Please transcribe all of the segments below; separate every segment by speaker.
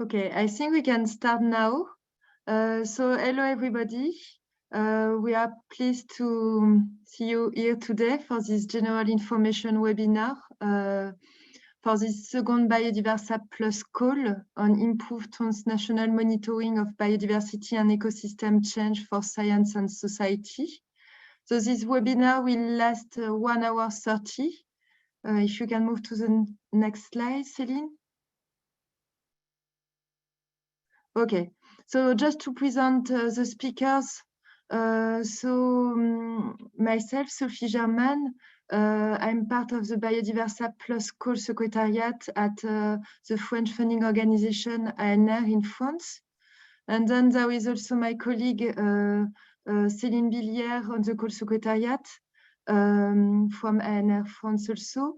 Speaker 1: Okay, I think we can start now. So hello everybody. We are pleased to see you here today for this general information webinar for this second Biodiversa Plus call on improved transnational monitoring of biodiversity and ecosystem change for science and society. So this webinar will last 1 hour 30. If you can move to the next slide, Céline. Okay, so just to present the speakers, myself, Sophie German, I'm part of the Biodiversa Plus Call Secretariat at the French funding organization ANR in France. And then there is also my colleague Céline Billière on the Call Secretariat from ANR France also.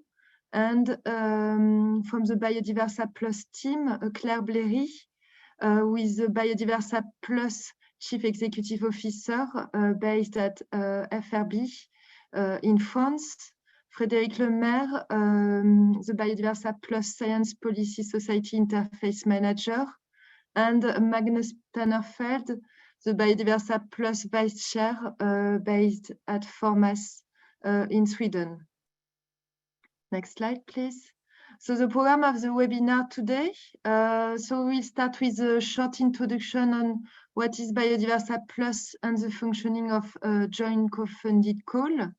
Speaker 1: And from the Biodiversa Plus team, Claire Blairy, with the Biodiversa Plus Chief Executive Officer based at FRB in France, Frédéric Lemaire, the Biodiversa Plus Science Policy Society Interface Manager, and Magnus Tannerfeld, the Biodiversa Plus Vice Chair based at Formas in Sweden. Next slide, please. So the program of the webinar today, so we'll start with a short introduction on what is Biodiversa Plus and the functioning of a joint co-funded call.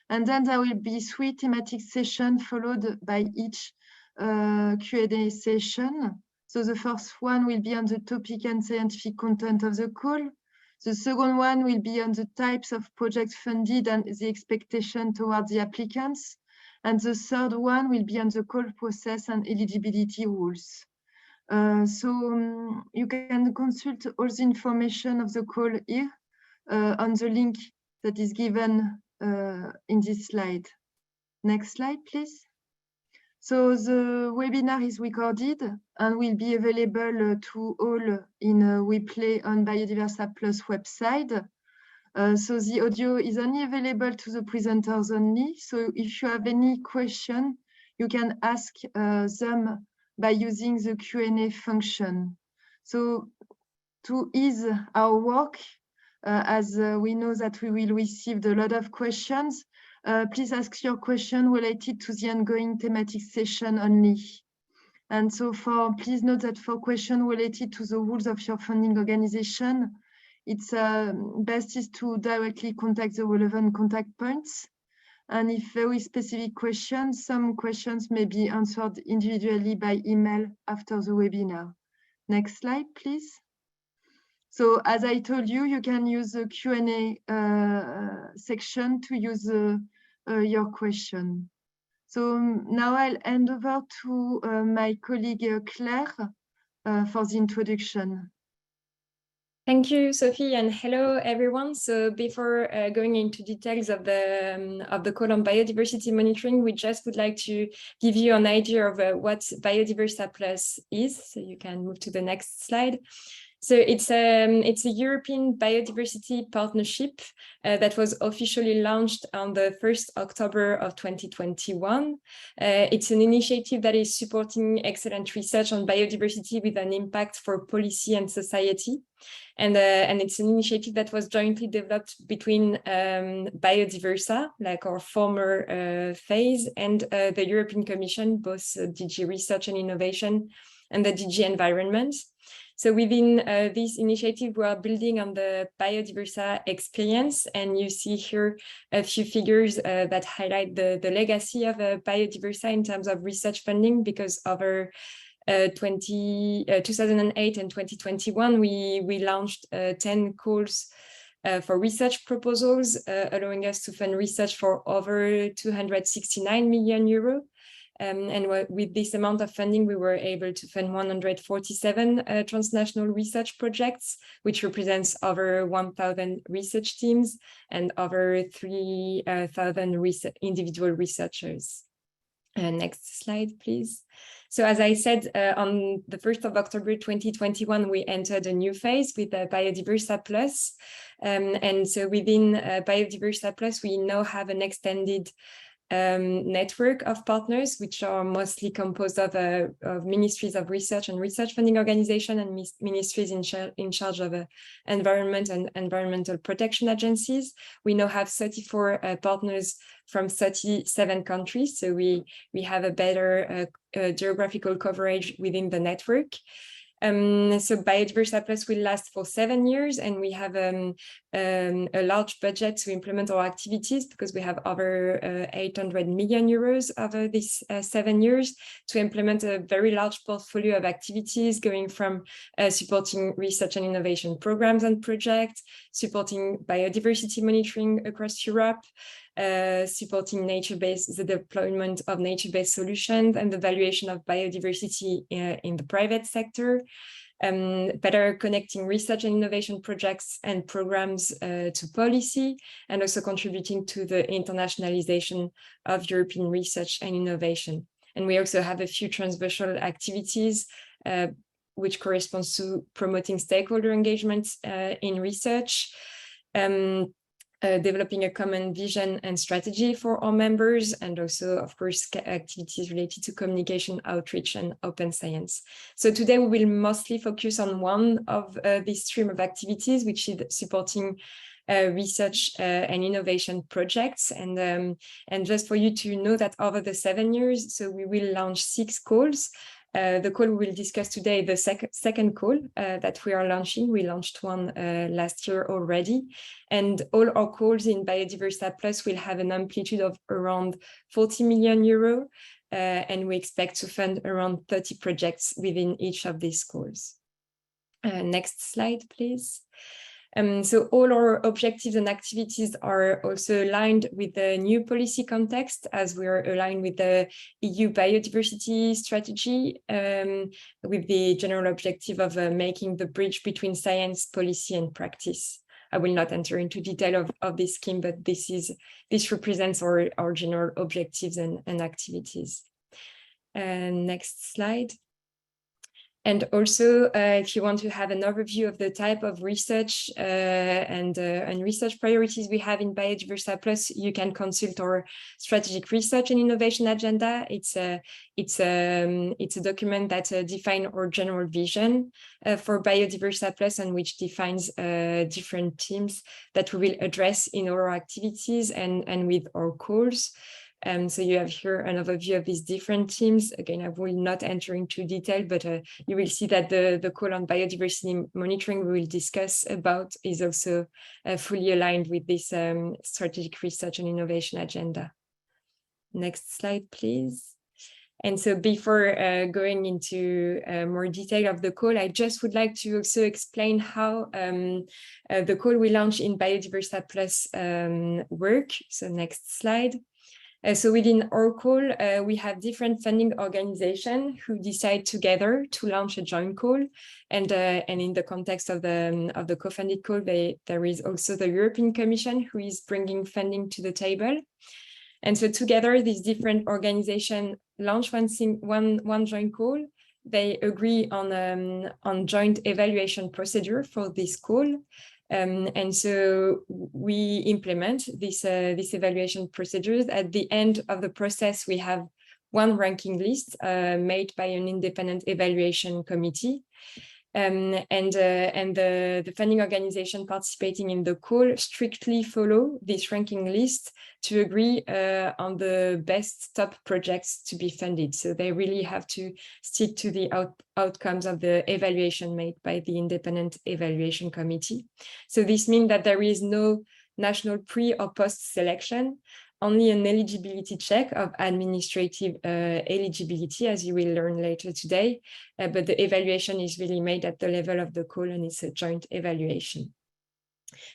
Speaker 1: And then there will be 3 thematic sessions followed by each Q&A session. So the first one will be on the topic and scientific content of the call. The second one will be on the types of projects funded and the expectation towards the applicants. And the third one will be on the call process and eligibility rules. You can consult all the information of the call here on the link that is given in this slide. Next slide, please. So the webinar is recorded and will be available to all in a replay on Biodiversa Plus website. So the audio is only available to the presenters only. So if you have any question, you can ask them by using the Q&A function. So to ease our work, as we know that we will receive a lot of questions, please ask your question related to the ongoing thematic session only. And so please note that for questions related to the rules of your funding organization, it's best is to directly contact the relevant contact points. And if very specific questions, some questions may be answered individually by email after the webinar. Next slide, please. So as I told you, you can use the Q&A section to use your question. So now I'll hand over to my colleague Claire for the introduction.
Speaker 2: Thank you, Sophie, and hello, everyone. So before going into details of the call on biodiversity monitoring, we just would like to give you an idea of what Biodiversa Plus is. So you can move to the next slide. So it's a European Biodiversity Partnership that was officially launched on the 1st October of 2021. It's an initiative that is supporting excellent research on biodiversity with an impact for policy and society. And it's an initiative that was jointly developed between Biodiversa, like our former phase, and the European Commission, both DG Research and Innovation and the DG Environment. So within this initiative, we are building on the Biodiversa experience, and you see here a few figures that highlight the legacy of Biodiversa in terms of research funding, because over 2008 and 2021, we launched 10 calls for research proposals, allowing us to fund research for over 269 million euro. And with this amount of funding, we were able to fund 147 transnational research projects, which represents over 1,000 research teams and over 3,000 individual researchers. Next slide, please. So as I said, on the 1st of October 2021, we entered a new phase with Biodiversa Plus. And so within Biodiversa Plus, we now have an extended network of partners, which are mostly composed of ministries of research and research funding organization and ministries in charge of environment and environmental protection agencies. We now have 34 partners from 37 countries, so we have a better geographical coverage within the network. So Biodiversa Plus will last for 7 years, and we have a large budget to implement our activities because we have over 800 million euros over these 7 years to implement a very large portfolio of activities, going from supporting research and innovation programs and projects, supporting biodiversity monitoring across Europe, supporting the deployment of nature-based solutions and the valuation of biodiversity in the private sector, better connecting research and innovation projects and programs to policy, and also contributing to the internationalization of European research and innovation. And we also have a few transversal activities which corresponds to promoting stakeholder engagement in research, developing a common vision and strategy for our members, and also, of course, activities related to communication, outreach, and open science. So today we will mostly focus on one of this stream of activities, which is supporting research and innovation projects. And just for you to know that over the 7 years, so we will launch 6 calls. The call we will discuss today, the second call that we are launching. We launched one last year already. And all our calls in Biodiversa Plus will have an amplitude of around 40 million euro. And we expect to fund around 30 projects within each of these calls. Next slide, please. So all our objectives and activities are also aligned with the new policy context, as we are aligned with the EU biodiversity strategy, with the general objective of making the bridge between science, policy, and practice. I will not enter into detail of this scheme, but this represents our general objectives and activities. Next slide. And also, if you want to have an overview of the type of research and research priorities we have in Biodiversa Plus, you can consult our strategic research and innovation agenda. It's a document that defines our general vision for Biodiversa Plus, and which defines different themes that we will address in our activities and with our calls. So you have here an overview of these different themes. Again, I will not enter into detail, but you will see that the call on biodiversity monitoring we will discuss about is also fully aligned with this strategic research and innovation agenda. Next slide, please. And so before going into more detail of the call, I just would like to also explain how the call we launch in Biodiversa Plus work. So next slide. So within our call, we have different funding organizations who decide together to launch a joint call. And in the context of the co-funded call, there is also the European Commission who is bringing funding to the table. And so together, these different organizations launch one joint call. They agree on joint evaluation procedure for this call. And so we implement this evaluation procedures. At the end of the process, we have one ranking list made by an independent evaluation committee. And the funding organization participating in the call strictly follow this ranking list to agree on the best top projects to be funded. So they really have to stick to the outcomes of the evaluation made by the independent evaluation committee. So this means that there is no national pre or post selection, only an eligibility check of administrative eligibility, as you will learn later today. But the evaluation is really made at the level of the call, and it's a joint evaluation.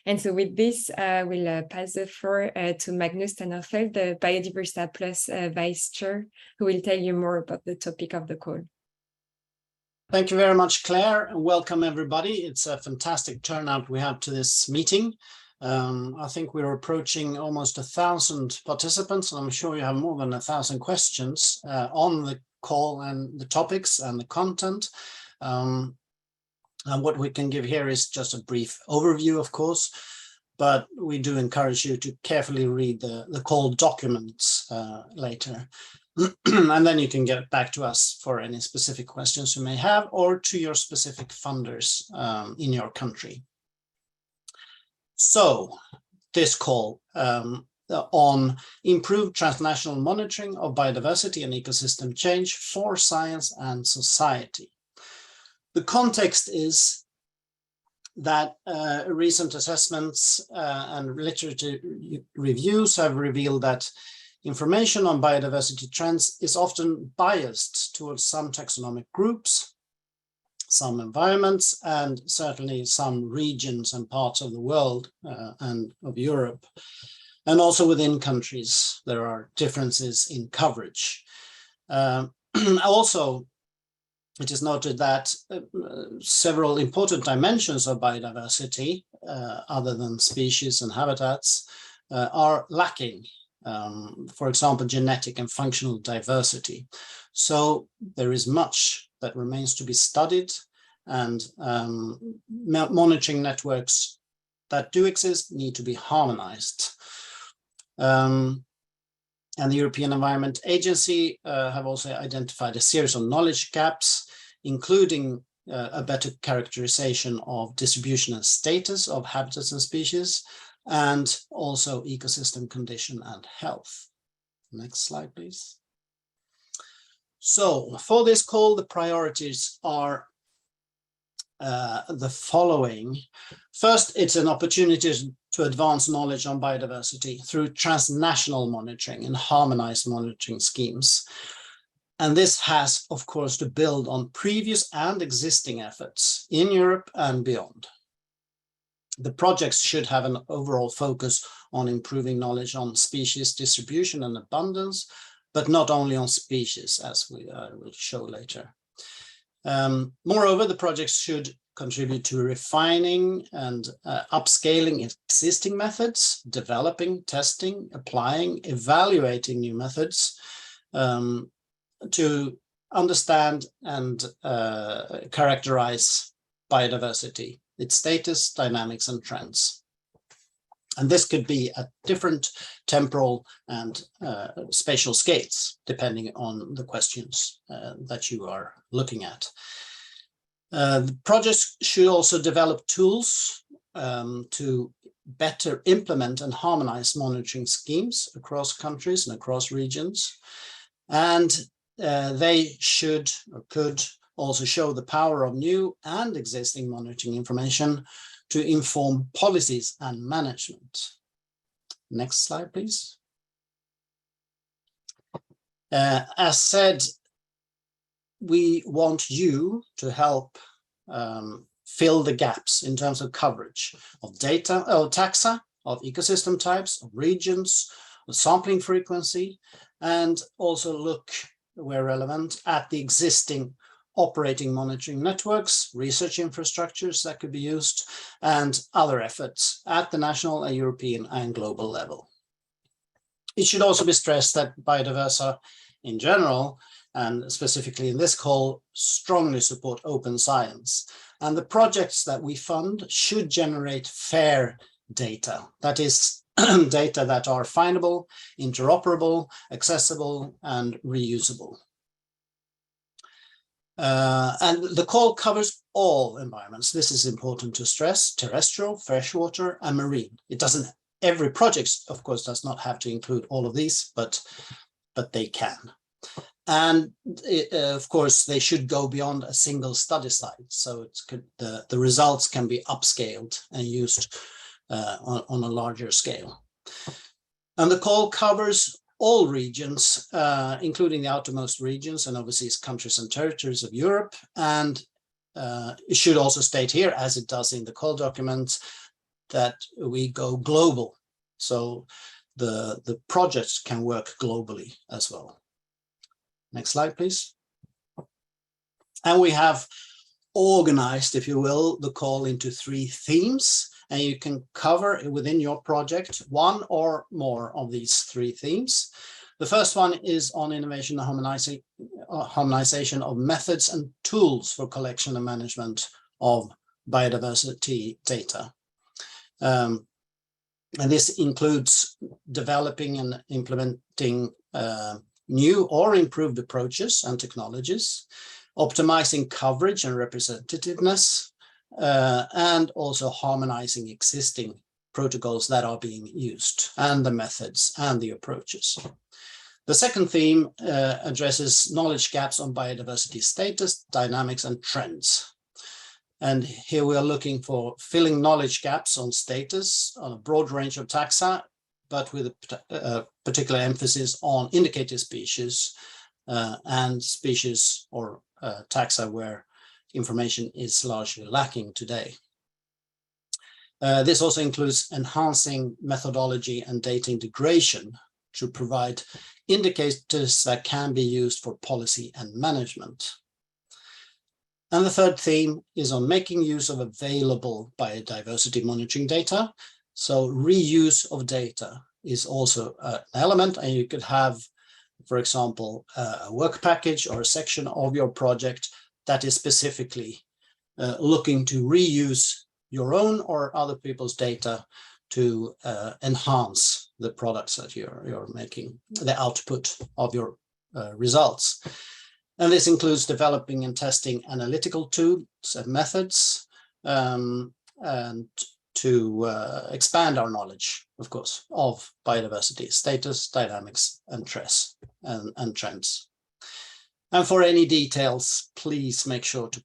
Speaker 2: And so with this, we'll pass the floor to Magnus Tannerfeld, the Biodiversa Plus Vice Chair, who will tell you more about the topic of the call.
Speaker 3: Thank you very much, Claire, and welcome everybody. It's a fantastic turnout we have to this meeting. I think we're approaching almost 1,000 participants, and I'm sure you have more than 1,000 questions on the call and the topics and the content. And what we can give here is just a brief overview, of course. but we do encourage you to carefully read the call documents later. And then you can get back to us for any specific questions you may have, or to your specific funders in your country. So this call on improved transnational monitoring of biodiversity and ecosystem change for science and society. The context is that recent assessments and literature reviews have revealed that information on biodiversity trends is often biased towards some taxonomic groups, some environments, and certainly some regions and parts of the world and of Europe. And also within countries, there are differences in coverage. Also, it is noted that several important dimensions of biodiversity, other than species and habitats, are lacking. For example, genetic and functional diversity. So there is much that remains to be studied, and monitoring networks that do exist need to be harmonized. And the European Environment Agency have also identified a series of knowledge gaps, including a better characterization of distribution and status of habitats and species, and also ecosystem condition and health. Next slide, please. So for this call, the priorities are the following. First, it's an opportunity to advance knowledge on biodiversity through transnational monitoring and harmonized monitoring schemes. And this has, of course, to build on previous and existing efforts in Europe and beyond. The projects should have an overall focus on improving knowledge on species distribution and abundance, but not only on species, as we will show later. Moreover, the projects should contribute to refining and upscaling existing methods, developing, testing, applying, evaluating new methods to understand and characterize biodiversity, its status, dynamics, and trends. And this could be at different temporal and spatial scales, depending on the questions that you are looking at. The projects should also develop tools to better implement and harmonize monitoring schemes across countries and across regions. And they should or could also show the power of new and existing monitoring information to inform policies and management. Next slide, please. As said, we want you to help fill the gaps in terms of coverage of data, taxa, of ecosystem types, of regions, of sampling frequency, and also look, where relevant, at the existing operating monitoring networks, research infrastructures that could be used, and other efforts at the national, European, and global level. It should also be stressed that Biodiversa in general, and specifically in this call, strongly support open science. And the projects that we fund should generate fair data, that is, data that are findable, interoperable, accessible, and reusable. And the call covers all environments. This is important to stress: terrestrial, freshwater, and marine. It doesn't, every project, of course, does not have to include all of these, but they can. And of course, they should go beyond a single study site. So the results can be upscaled and used on a larger scale. And the call covers all regions, including the outermost regions and overseas countries and territories of Europe. And it should also state here, as it does in the call document, that we go global. So the projects can work globally as well. Next slide, please. And we have organized, if you will, the call into 3 themes. And you can cover within your project one or more of these 3 themes. The first one is on innovation and harmonization of methods and tools for collection and management of biodiversity data. And this includes developing and implementing new or improved approaches and technologies, optimizing coverage and representativeness, and also harmonizing existing protocols that are being used, and the methods and the approaches. The second theme addresses knowledge gaps on biodiversity status, dynamics, and trends. And here we are looking for filling knowledge gaps on status on a broad range of taxa, but with a particular emphasis on indicator species and species or taxa where information is largely lacking today. This also includes enhancing methodology and data integration to provide indicators that can be used for policy and management. And the third theme is on making use of available biodiversity monitoring data. So reuse of data is also an element, and you could have, for example, a work package or a section of your project that is specifically looking to reuse your own or other people's data to enhance the products that you're making, the output of your results. And this includes developing and testing analytical tools and methods, and to expand our knowledge, of course, of biodiversity status, dynamics, and trends. And for any details, please make sure to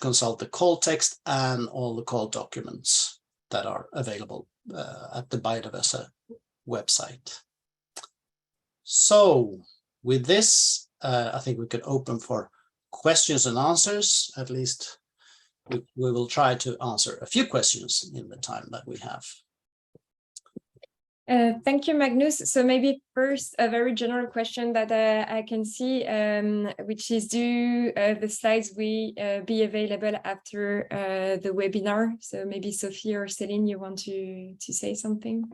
Speaker 3: consult the call text and all the call documents that are available at the Biodiversa website. So with this, I think we could open for questions and answers. At least we will try to answer a few questions in the time that we have.
Speaker 2: Thank you, Magnus. So maybe first, a very general question that I can see, which is, do the slides be available after the webinar? So maybe Sophie or Céline, you want to say something?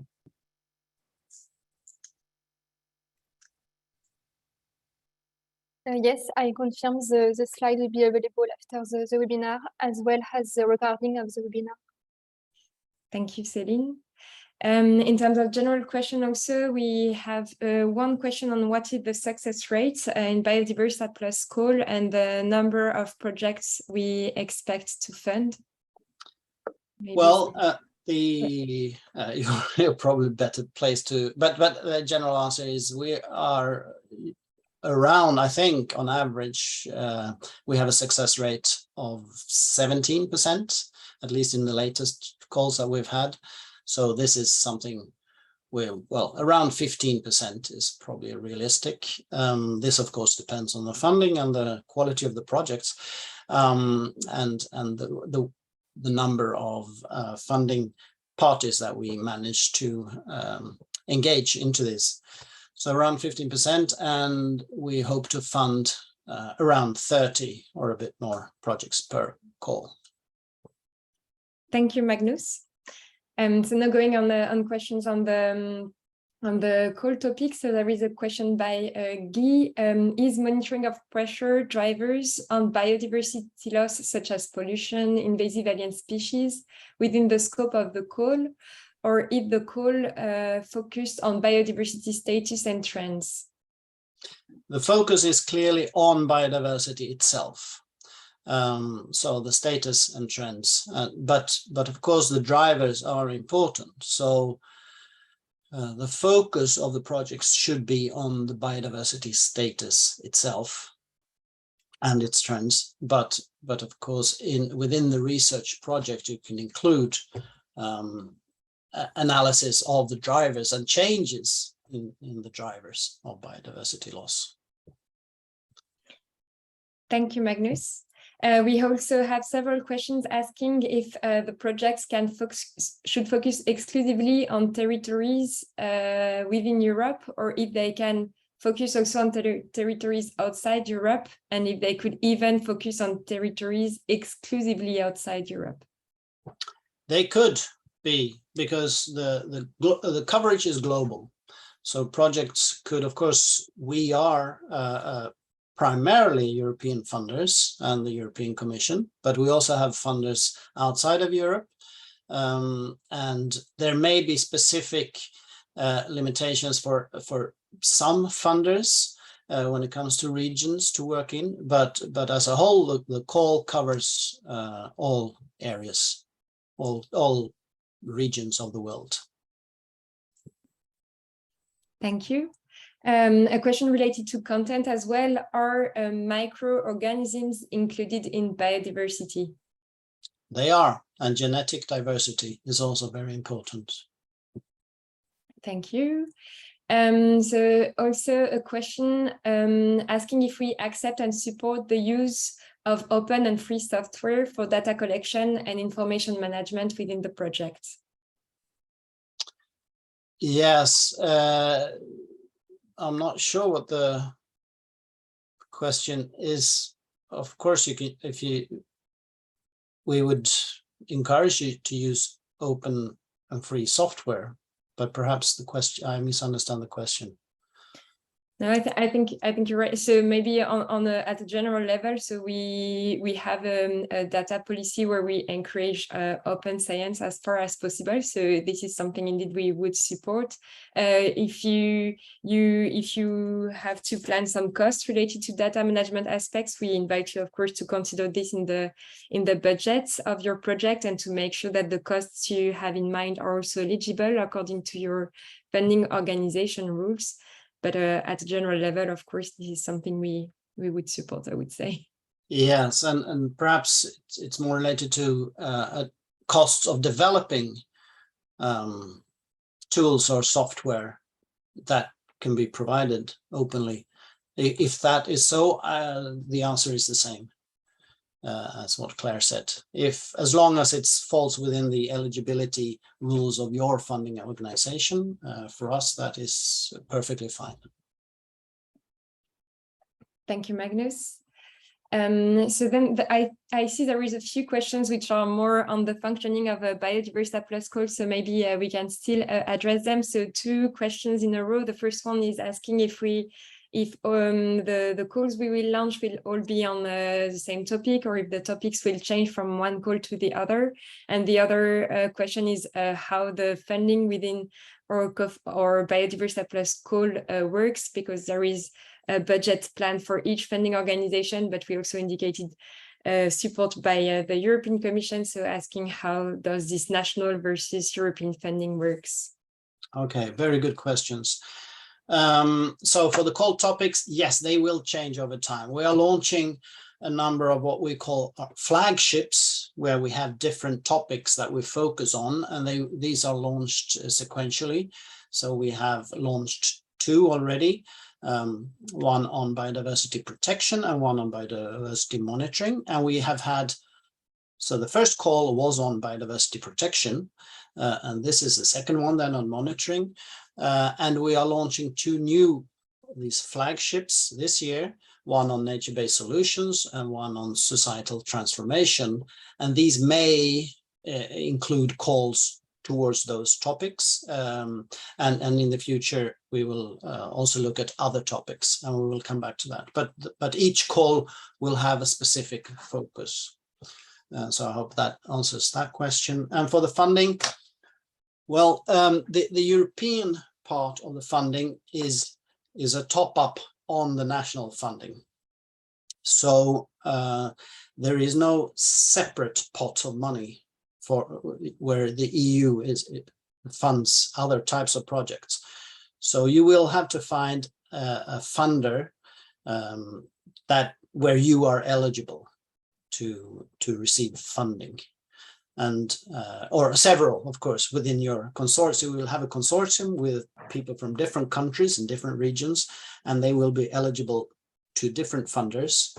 Speaker 4: Yes, I confirm the slide will be available after the webinar, as well as the recording of the webinar.
Speaker 2: Thank you, Céline. In terms of general question also, we have one question on what is the success rate in Biodiversa plus call and the number of projects we expect to fund. Maybe
Speaker 3: well, you're probably better placed to, but the general answer is we are around, I think, on average, we have a success rate of 17%, at least in the latest calls that we've had. So this is something where, well, around 15% is probably realistic. This, of course, depends on the funding and the quality of the projects, and the number of funding parties that we manage to engage into this. So around 15%, and we hope to fund around 30 or a bit more projects per call.
Speaker 2: Thank you, Magnus. So now going on questions on the call topic. So there is a question by Guy. Is monitoring of pressure drivers on biodiversity loss, such as pollution, invasive alien species, within the scope of the call? Or if the call focused on biodiversity status and trends?
Speaker 3: The focus is clearly on biodiversity itself. So the status and trends, but of course the drivers are important. So the focus of the projects should be on the biodiversity status itself and its trends. But of course, within the research project, you can include analysis of the drivers and changes in the drivers of biodiversity loss.
Speaker 2: Thank you, Magnus. We also have several questions asking if the projects should focus exclusively on territories within Europe, or if they can focus also on territories outside Europe, and if they could even focus on territories exclusively outside Europe.
Speaker 3: They could be, because the coverage is global. So projects could, of course, we are primarily European funders and the European Commission, but we also have funders outside of Europe. and there may be specific limitations for some funders when it comes to regions to work in, but as a whole, the call covers all areas, all regions of the world.
Speaker 2: Thank you. A question related to content as well. Are microorganisms included in biodiversity?
Speaker 3: They are, and genetic diversity is also very important.
Speaker 2: Thank you. So also a question asking if we accept and support the use of open and free software for data collection and information management within the project.
Speaker 3: Yes, I'm not sure what the question is. Of course, you can, we would encourage you to use open and free software, but perhaps the question, I misunderstand the question.
Speaker 2: No, I think you're right. So maybe at a general level, so we have a data policy where we encourage open science as far as possible. So this is something indeed we would support. If you have to plan some costs related to data management aspects, we invite you, of course, to consider this in the budgets of your project and to make sure that the costs you have in mind are also eligible according to your funding organization rules. But at a general level, of course, this is something we would support, I would say.
Speaker 3: Yes, and perhaps it's more related to costs of developing tools or software that can be provided openly. If that is so, the answer is the same as what Claire said. As long as it falls within the eligibility rules of your funding organization, for us, that is perfectly fine.
Speaker 2: Thank you, Magnus. So then I see there is a few questions which are more on the functioning of a Biodiversa Plus call, so maybe we can still address them. So 2 questions in a row. The first one is asking if the calls we will launch will all be on the same topic, or if the topics will change from one call to the other. And the other question is how the funding within or Biodiversa Plus call works, because there is a budget plan for each funding organization, but we also indicated support by the European Commission. So asking how does this national versus European funding works?
Speaker 3: Okay, very good questions. So for the call topics, yes, they will change over time. We are launching a number of what we call flagships, where we have different topics that we focus on, and these are launched sequentially. So we have launched 2 already, one on biodiversity protection and one on biodiversity monitoring. And we have had, so the first call was on biodiversity protection, and this is the second one then on monitoring. And we are launching 2 new these flagships this year, one on nature-based solutions and one on societal transformation. And these may include calls towards those topics. And in the future, we will also look at other topics, and we will come back to that. But each call will have a specific focus. So I hope that answers that question. And for the funding, well, the European part of the funding is a top-up on the national funding. So there is no separate pot of money for where the EU funds other types of projects. So you will have to find a funder where you are eligible to receive funding. And or several, of course, within your consortium. We will have a consortium with people from different countries and different regions, and they will be eligible to different funders.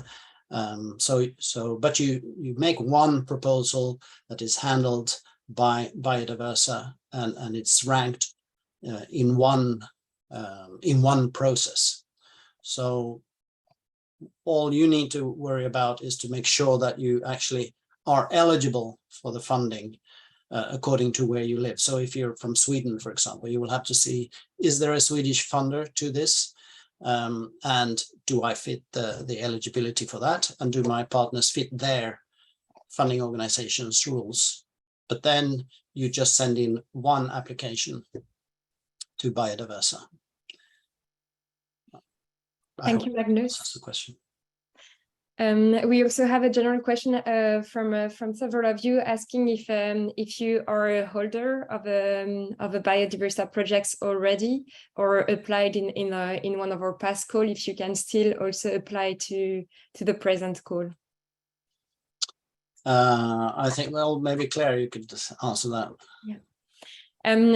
Speaker 3: But you make one proposal that is handled by Biodiversa, and it's ranked in one process. So all you need to worry about is to make sure that you actually are eligible for the funding according to where you live. So if you're from Sweden, for example, you will have to see, is there a Swedish funder to this? And do I fit the eligibility for that? And do my partners fit their funding organization's rules? but then you just send in one application to Biodiversa.
Speaker 2: Thank you, Magnus.
Speaker 3: That's the question.
Speaker 2: We also have a general question from several of you asking if you are a holder of a Biodiversa projects already or applied in one of our past calls, if you can still also apply to the present call.
Speaker 3: I think, well, maybe Claire, you could answer that.
Speaker 2: Yeah.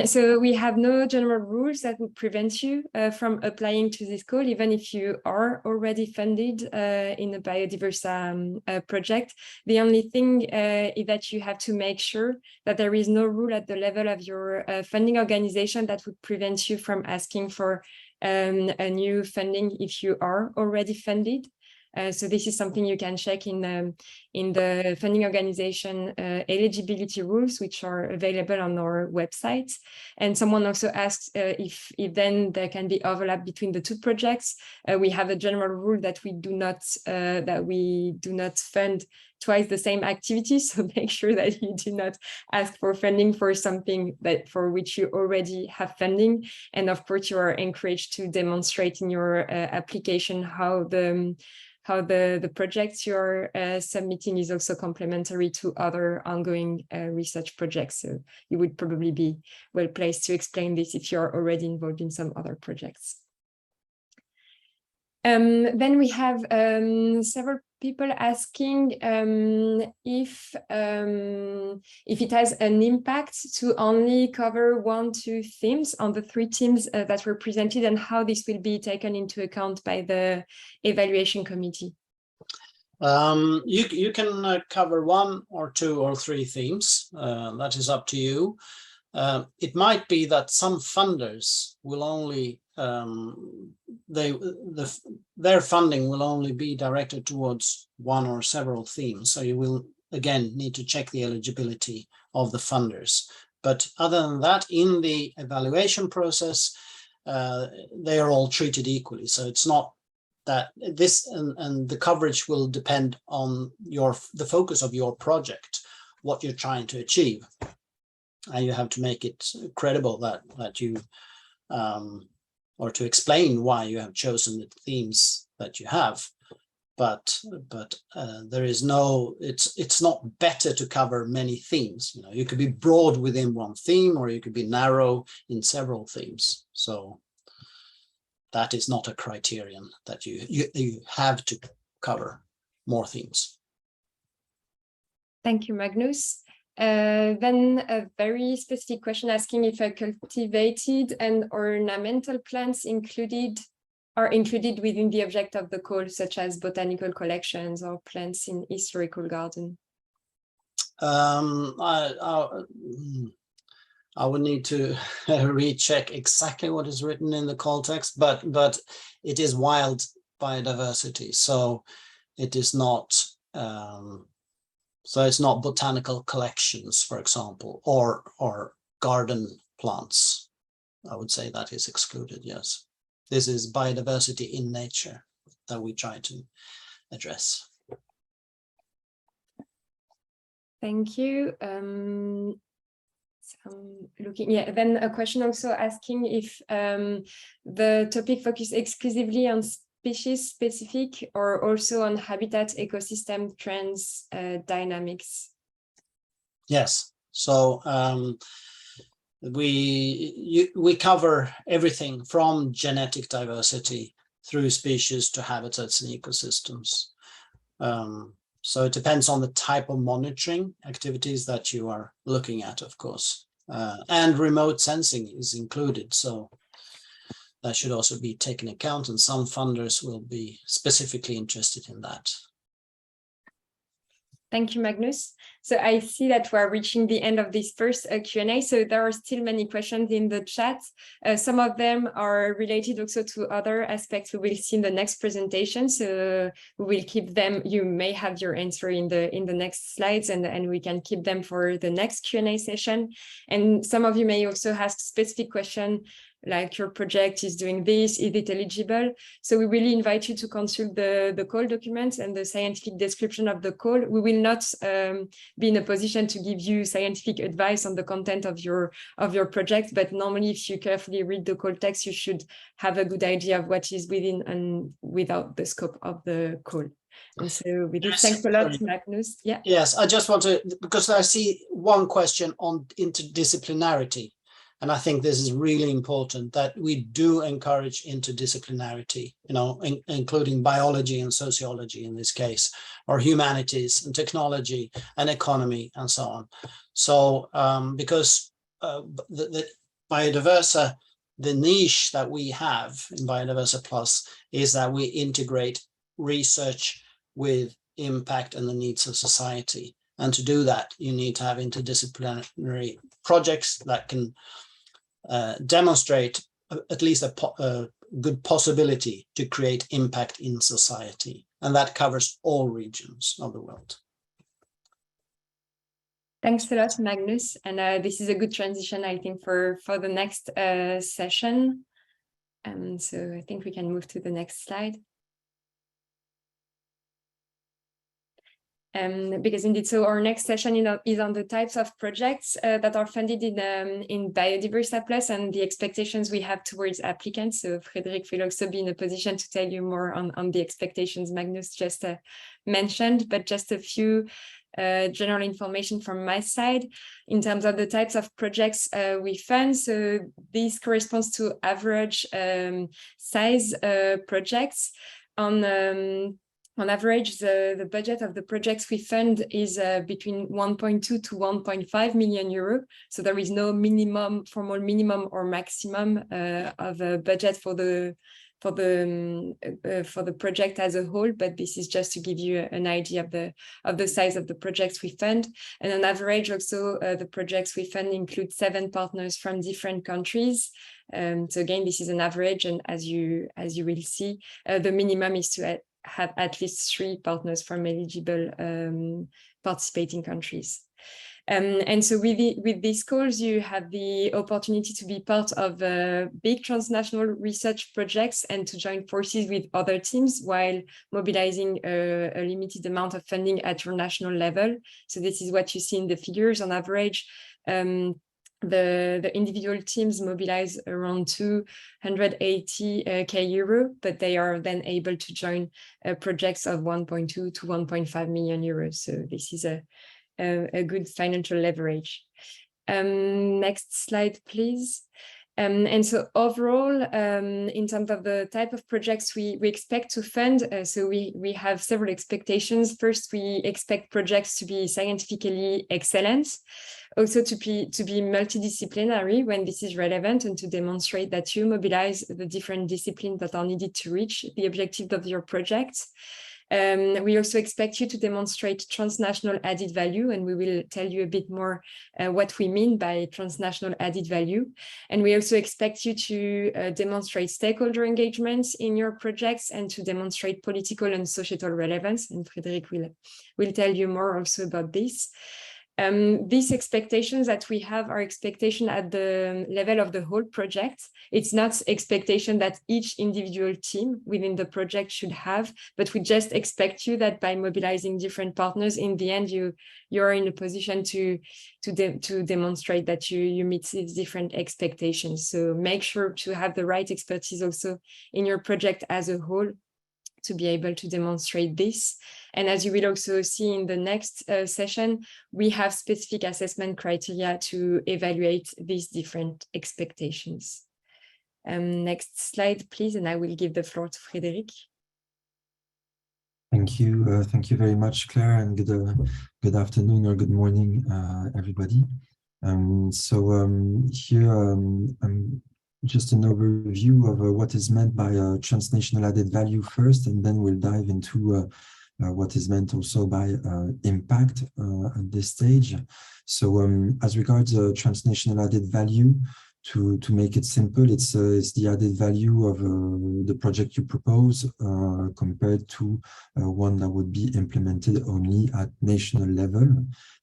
Speaker 2: So we have no general rules that would prevent you from applying to this call, even if you are already funded in a Biodiversa project. The only thing is that you have to make sure that there is no rule at the level of your funding organization that would prevent you from asking for a new funding if you are already funded. So this is something you can check in the funding organization eligibility rules, which are available on our website. And someone also asked if then there can be overlap between the two projects. We have a general rule that we do not fund twice the same activity. So make sure that you do not ask for funding for something for which you already have funding. And of course, you are encouraged to demonstrate in your application how the projects you're submitting is also complementary to other ongoing research projects. So you would probably be well placed to explain this if you're already involved in some other projects. Then we have several people asking if it has an impact to only cover 1-2 themes on the 3 themes that were presented, and how this will be taken into account by the evaluation committee.
Speaker 3: You can cover 1 or 2 or 3 themes. That is up to you. It might be that some funders will only their funding will only be directed towards 1 or several themes. So you will again need to check the eligibility of the funders. But other than that, in the evaluation process, they are all treated equally. So it's not that this and the coverage will depend on the focus of your project, what you're trying to achieve. And you have to make it credible that you or to explain why you have chosen the themes that you have. But there is no, it's not better to cover many themes. You know, you could be broad within 1 theme, or you could be narrow in several themes. So that is not a criterion that you have to cover more themes.
Speaker 2: Thank you, Magnus. Then a very specific question asking if cultivated and ornamental plants are included within the object of the call, such as botanical collections or plants in historical garden.
Speaker 3: I would need to recheck exactly what is written in the call text, but it is wild biodiversity, so it is not. So it's not botanical collections, for example, or garden plants. I would say that is excluded, yes. This is biodiversity in nature that we try to address.
Speaker 2: Thank you. So I'm looking, yeah, then a question also asking if the topic focuses exclusively on species specific or also on habitat ecosystem trends dynamics.
Speaker 3: Yes, so we cover everything from genetic diversity through species to habitats and ecosystems. So it depends on the type of monitoring activities that you are looking at, of course, and remote sensing is included. So that should also be taken account, and some funders will be specifically interested in that.
Speaker 2: Thank you, Magnus. So I see that we're reaching the end of this first Q&A. So there are still many questions in the chat. Some of them are related also to other aspects we will see in the next presentation. So we will keep them. You may have your answer in the next slides, and we can keep them for the next Q&A session. And some of you may also ask specific questions like your project is doing this, is it eligible? So we really invite you to consult the call documents and the scientific description of the call. We will not be in a position to give you scientific advice on the content of your project, but normally if you carefully read the call text, you should have a good idea of what is within and without the scope of the call. And so with this, thanks a lot, Magnus. Yeah.
Speaker 3: Yes, I just want to, because I see one question on interdisciplinarity. And I think this is really important, that we do encourage interdisciplinarity, including biology and sociology in this case, or humanities and technology and economy and so on. So because the Biodiversa, the niche that we have in Biodiversa Plus is that we integrate research with impact and the needs of society. And to do that, you need to have interdisciplinary projects that can demonstrate at least a good possibility to create impact in society. And that covers all regions of the world.
Speaker 2: Thanks a lot, Magnus. And this is a good transition, I think, for the next session. So I think we can move to the next slide. Because indeed, so our next session is on the types of projects that are funded in Biodiversa Plus and the expectations we have towards applicants. So Frédéric will also be in a position to tell you more on the expectations Magnus just mentioned, but just a few general information from my side in terms of the types of projects we fund. So this corresponds to average size projects. On average, the budget of the projects we fund is between 1.2 to 1.5 million euro. So there is no formal minimum or maximum of a budget for the project as a whole, but this is just to give you an idea of the size of the projects we fund. And on average, also the projects we fund include 7 partners from different countries. So again, this is an average, and as you will see, the minimum is to have at least 3 partners from eligible participating countries. And so with these calls, you have the opportunity to be part of big transnational research projects and to join forces with other teams while mobilizing a limited amount of funding at your national level. So this is what you see in the figures. On average, the individual teams mobilize around 280k euro, but they are then able to join projects of 1.2 to 1.5 million euros. So this is a good financial leverage. Next slide, please. And so overall, in terms of the type of projects we expect to fund, so we have several expectations. First, we expect projects to be scientifically excellent, also to be multidisciplinary when this is relevant, and to demonstrate that you mobilize the different disciplines that are needed to reach the objectives of your project. We also expect you to demonstrate transnational added value, and we will tell you a bit more what we mean by transnational added value. And we also expect you to demonstrate stakeholder engagement in your projects and to demonstrate political and societal relevance. And Frédéric will tell you more also about this. These expectations that we have are expectation at the level of the whole project. It's not expectation that each individual team within the project should have, but we just expect you that by mobilizing different partners, in the end, you're in a position to demonstrate that you meet these different expectations. So make sure to have the right expertise also in your project as a whole to be able to demonstrate this. And as you will also see in the next session, we have specific assessment criteria to evaluate these different expectations. Next slide, please, and I will give the floor to Frédéric.
Speaker 5: Thank you very much, Claire, and good afternoon or good morning, everybody. Here just an overview of what is meant by transnational added value first, and then we'll dive into what is meant also by impact at this stage. So as regards transnational added value, to make it simple, it's the added value of the project you propose compared to one that would be implemented only at national level.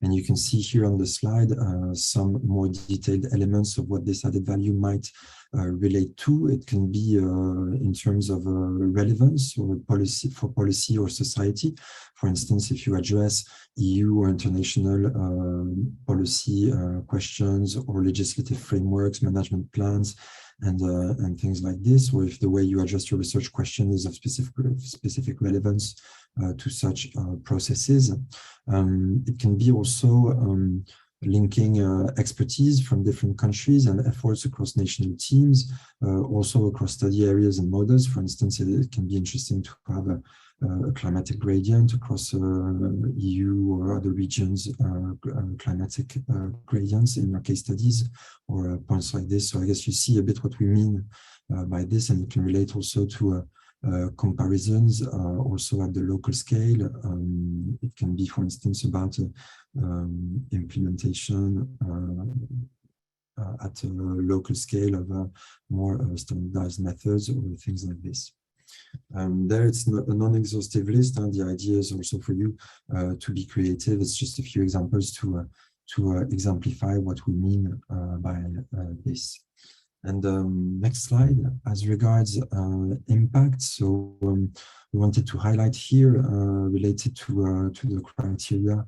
Speaker 5: And you can see here on the slide some more detailed elements of what this added value might relate to. It can be in terms of relevance or policy or society. For instance, if you address EU or international policy questions or legislative frameworks, management plans, and things like this, or if the way you address your research question is of specific relevance to such processes. It can be also linking expertise from different countries and efforts across national teams, also across study areas and models. For instance, it can be interesting to have a climatic gradient across EU or other regions, climatic gradients in your case studies, or points like this. So I guess you see a bit what we mean by this, and it can relate also to comparisons also at the local scale. It can be, for instance, about implementation at a local scale of more standardized methods or things like this. There it's a non-exhaustive list, and the idea is also for you to be creative. It's just a few examples to exemplify what we mean by this. And next slide, as regards impact. So we wanted to highlight here related to the criteria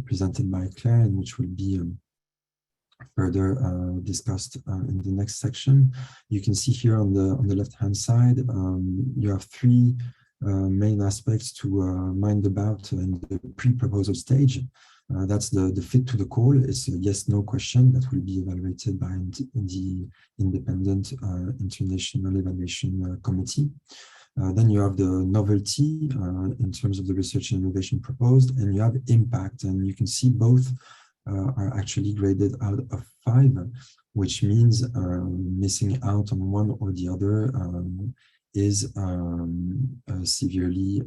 Speaker 5: presented by Claire, and which will be further discussed in the next section. You can see here on the left-hand side, you have three main aspects to mind about in the pre-proposal stage. That's the fit to the call. It's a yes/no question that will be evaluated by the independent international evaluation committee. Then you have the novelty in terms of the research and innovation proposed, and you have impact. And you can see both are actually graded out of 5, which means missing out on one or the other is severely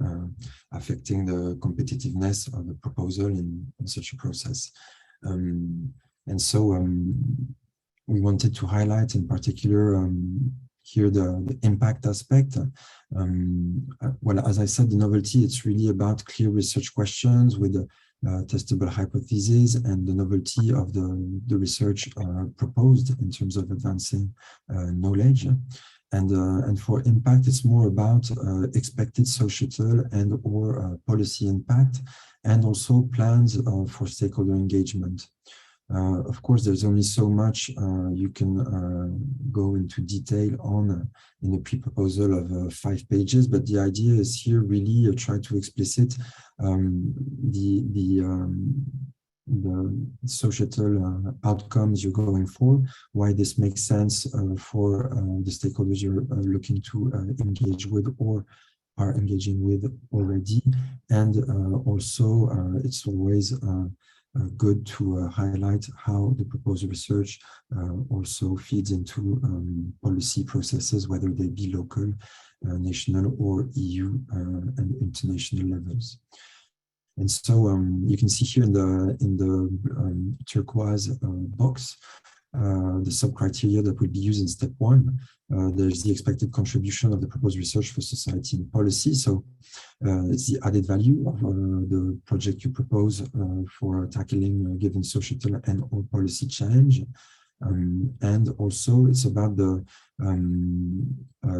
Speaker 5: affecting the competitiveness of the proposal in such a process. And so we wanted to highlight in particular here the impact aspect. Well, as I said, the novelty, it's really about clear research questions with testable hypotheses and the novelty of the research proposed in terms of advancing knowledge. And for impact, it's more about expected societal and or policy impact, and also plans for stakeholder engagement. Of course, there's only so much you can go into detail on in a pre-proposal of 5 pages, but the idea is here really try to explicit the societal outcomes you're going for, why this makes sense for the stakeholders you're looking to engage with or are engaging with already. And also it's always good to highlight how the proposed research also feeds into policy processes, whether they be local, national, or EU and international levels. And so you can see here in the turquoise box the sub-criteria that will be used in step 1. There's the expected contribution of the proposed research for society and policy. So it's the added value of the project you propose for tackling a given societal and or policy challenge. And also it's about the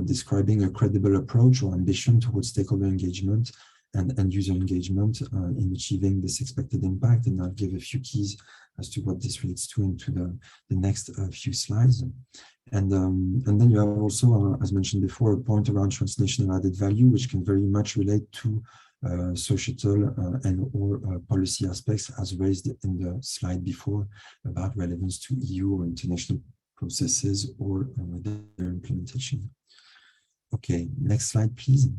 Speaker 5: describing a credible approach or ambition towards stakeholder engagement and user engagement in achieving this expected impact. And I'll give a few keys as to what this relates to into the next few slides. And then you have also, as mentioned before, a point around transnational added value, which can very much relate to societal and or policy aspects as raised in the slide before about relevance to EU or international processes or their implementation. Okay, next slide, please.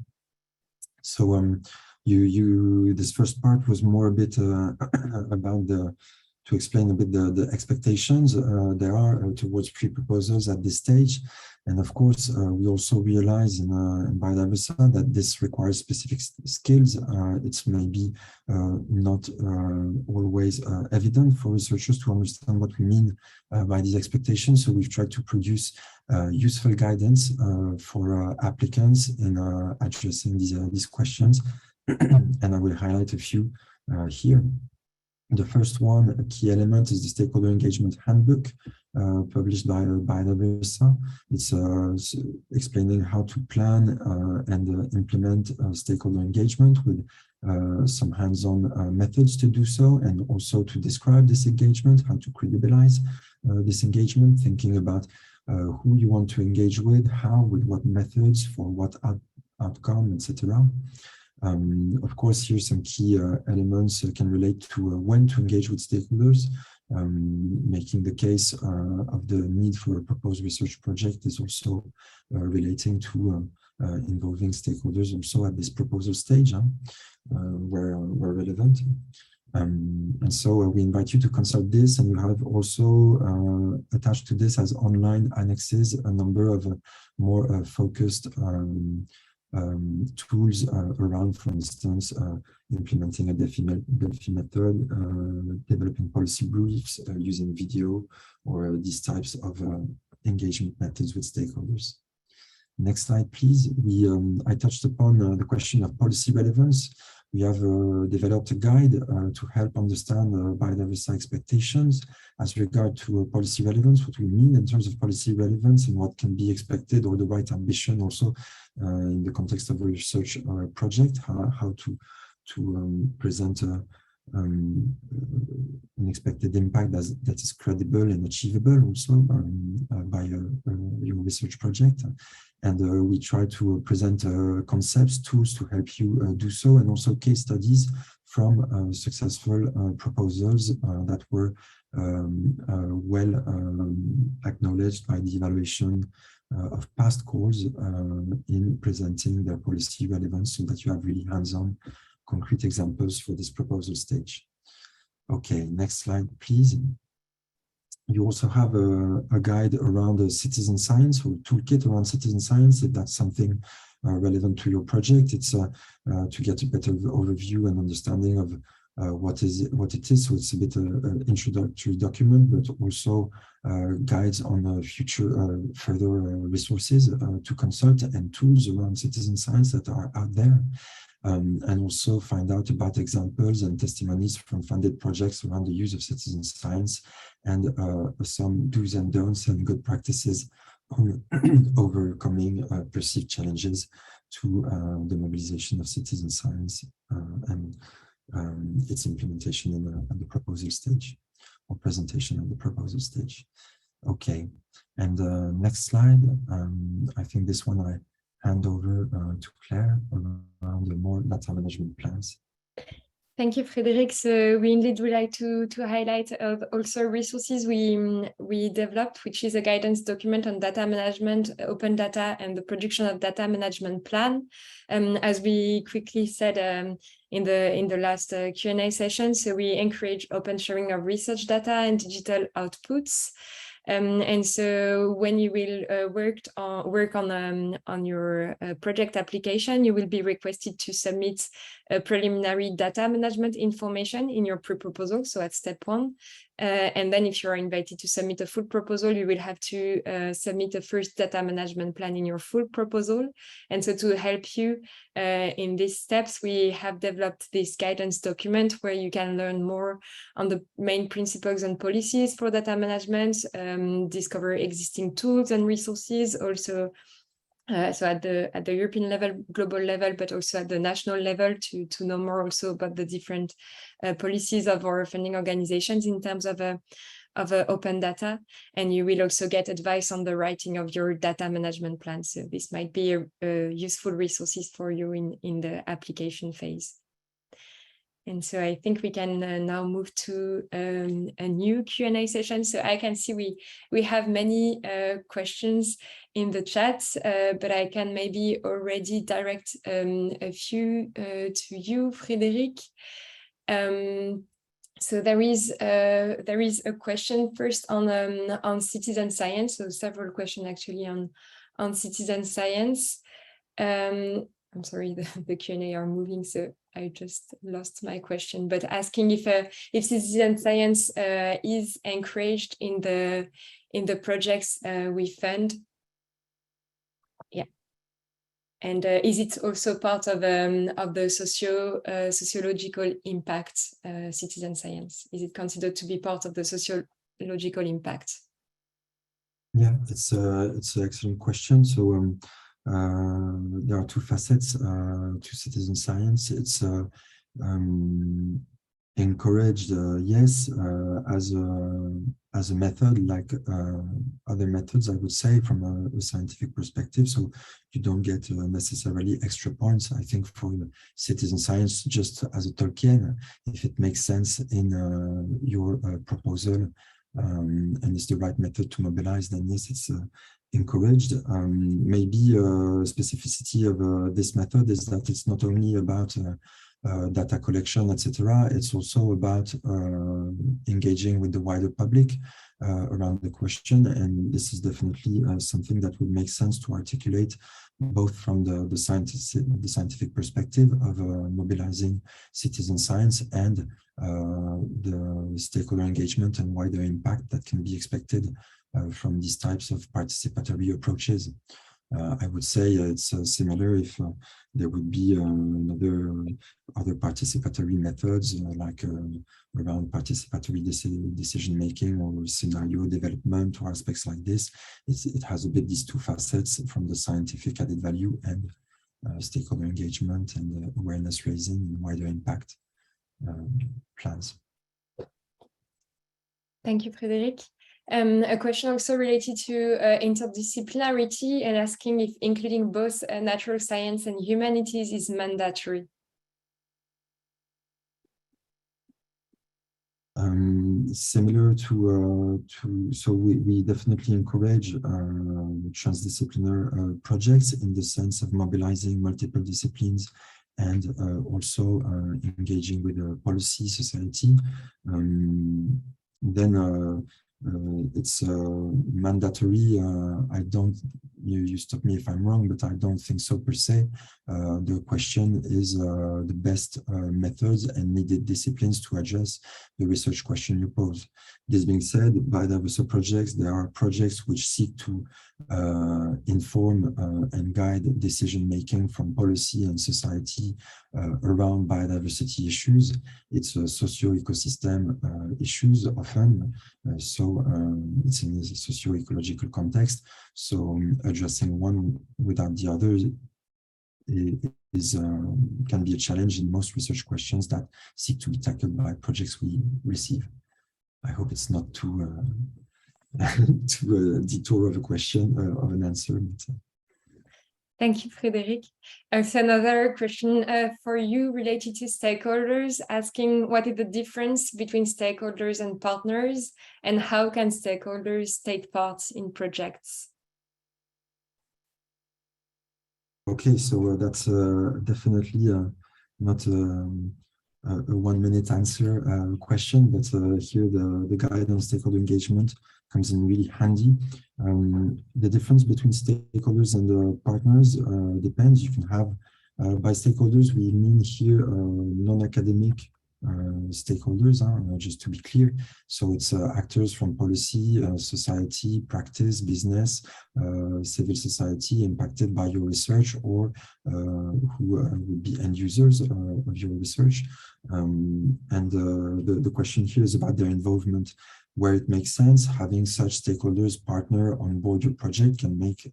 Speaker 5: So this first part was more a bit about to explain a bit the expectations there are towards pre-proposals at this stage. And of course, we also realize in Biodiversa that this requires specific skills. It's maybe not always evident for researchers to understand what we mean by these expectations. So we've tried to produce useful guidance for applicants in addressing these questions. And I will highlight a few here. The first one, a key element, is the Stakeholder Engagement Handbook, published by Biodiversa. It's explaining how to plan and implement stakeholder engagement with some hands-on methods to do so, and also to describe this engagement, how to credibilize this engagement, thinking about who you want to engage with, how, with what methods, for what outcome, etc. Of course, here some key elements can relate to when to engage with stakeholders. Making the case of the need for a proposed research project is also relating to involving stakeholders also at this proposal stage, where relevant. And so we invite you to consult this, and you have also attached to this as online annexes a number of more focused tools around, for instance, implementing a Delphi method, developing policy briefs, using video, or these types of engagement methods with stakeholders. Next slide, please. I touched upon the question of policy relevance. We have developed a guide to help understand biodiversity expectations as regard to policy relevance, what we mean in terms of policy relevance and what can be expected, or the right ambition also in the context of a research project, how to present an expected impact that is credible and achievable also by your research project. And we try to present concepts, tools to help you do so, and also case studies from successful proposals that were well acknowledged by the evaluation of past calls in presenting their policy relevance, so that you have really hands-on concrete examples for this proposal stage. Okay, next slide, please. You also have a guide around citizen science, or a toolkit around citizen science, if that's something relevant to your project. It's to get a better overview and understanding of what it is. So it's a bit an introductory document, but also guides on further resources to consult, and tools around citizen science that are out there. And also find out about examples and testimonies from funded projects around the use of citizen science, and some do's and don'ts and good practices on overcoming perceived challenges to the mobilization of citizen science and its implementation at the proposal stage, or presentation at the proposal stage. Okay, and next slide. I think this one I hand over to Claire around the more data management plans.
Speaker 2: Thank you, Frédéric. So we indeed would like to highlight also resources we developed, which is a guidance document on data management, open data, and the production of data management plan. As we quickly said in the last Q&A session, so we encourage open sharing of research data and digital outputs. And so when you will work on your project application, you will be requested to submit a preliminary data management information in your pre-proposal, so at step 1. And then if you are invited to submit a full proposal, you will have to submit a first data management plan in your full proposal. And so to help you in these steps, we have developed this guidance document where you can learn more on the main principles and policies for data management, discover existing tools and resources, also so at the European level, global level, but also at the national level, to know more also about the different policies of our funding organizations in terms of open data. And you will also get advice on the writing of your data management plan. So this might be a useful resources for you in the application phase. And so I think we can now move to a new Q&A session. So I can see we have many questions in the chat, but I can maybe already direct a few to you, Frédéric. So there is a question first on citizen science. So several questions actually on citizen science. I'm sorry, the Q&A are moving, so I just lost my question, but asking if citizen science is encouraged in the projects we fund. Yeah. And is it also part of the sociological impact, citizen science? Is it considered to be part of the sociological impact?
Speaker 5: Yeah, it's an excellent question. So there are two facets to citizen science. It's encouraged, yes, as a method, like other methods, I would say, from a scientific perspective. So you don't get necessarily extra points, I think, for citizen science, just as a Tolkien, if it makes sense in your proposal and it's the right method to mobilize, then yes, it's encouraged. Maybe a specificity of this method is that it's not only about data collection, etc. It's also about engaging with the wider public around the question, and this is definitely something that would make sense to articulate both from the scientific perspective of mobilizing citizen science and the stakeholder engagement and wider impact that can be expected from these types of participatory approaches. I would say it's similar if there would be other participatory methods like around participatory decision-making or scenario development or aspects like this. It has a bit these two facets from the scientific added value and stakeholder engagement and awareness raising and wider impact plans.
Speaker 2: Thank you, Frédéric. A question also related to interdisciplinarity and asking if including both natural science and humanities is mandatory.
Speaker 5: Similar to so we definitely encourage transdisciplinary projects in the sense of mobilizing multiple disciplines and also engaging with policy, society. Then it's mandatory. I don't, you stop me if I'm wrong, but I don't think so per se. The question is the best methods and needed disciplines to address the research question you pose. This being said, Biodiversa projects, there are projects which seek to inform and guide decision-making from policy and society around biodiversity issues. It's socio-ecosystem issues often, so it's in a socio-ecological context. So addressing one without the other can be a challenge in most research questions that seek to be tackled by projects we receive. I hope it's not too a detour of a question, of an answer. But,
Speaker 2: Thank you, Frédéric. So another question for you related to stakeholders, asking what is the difference between stakeholders and partners, and how can stakeholders take part in projects?
Speaker 5: Okay, so that's definitely not a 1 minute answer question, but here the guide on stakeholder engagement comes in really handy. The difference between stakeholders and partners depends. You can have, by stakeholders, we mean here non-academic stakeholders, just to be clear. So it's actors from policy, society, practice, business, civil society impacted by your research, or who would be end users of your research. And the question here is about their involvement. Where it makes sense, having such stakeholders partner on board your project can make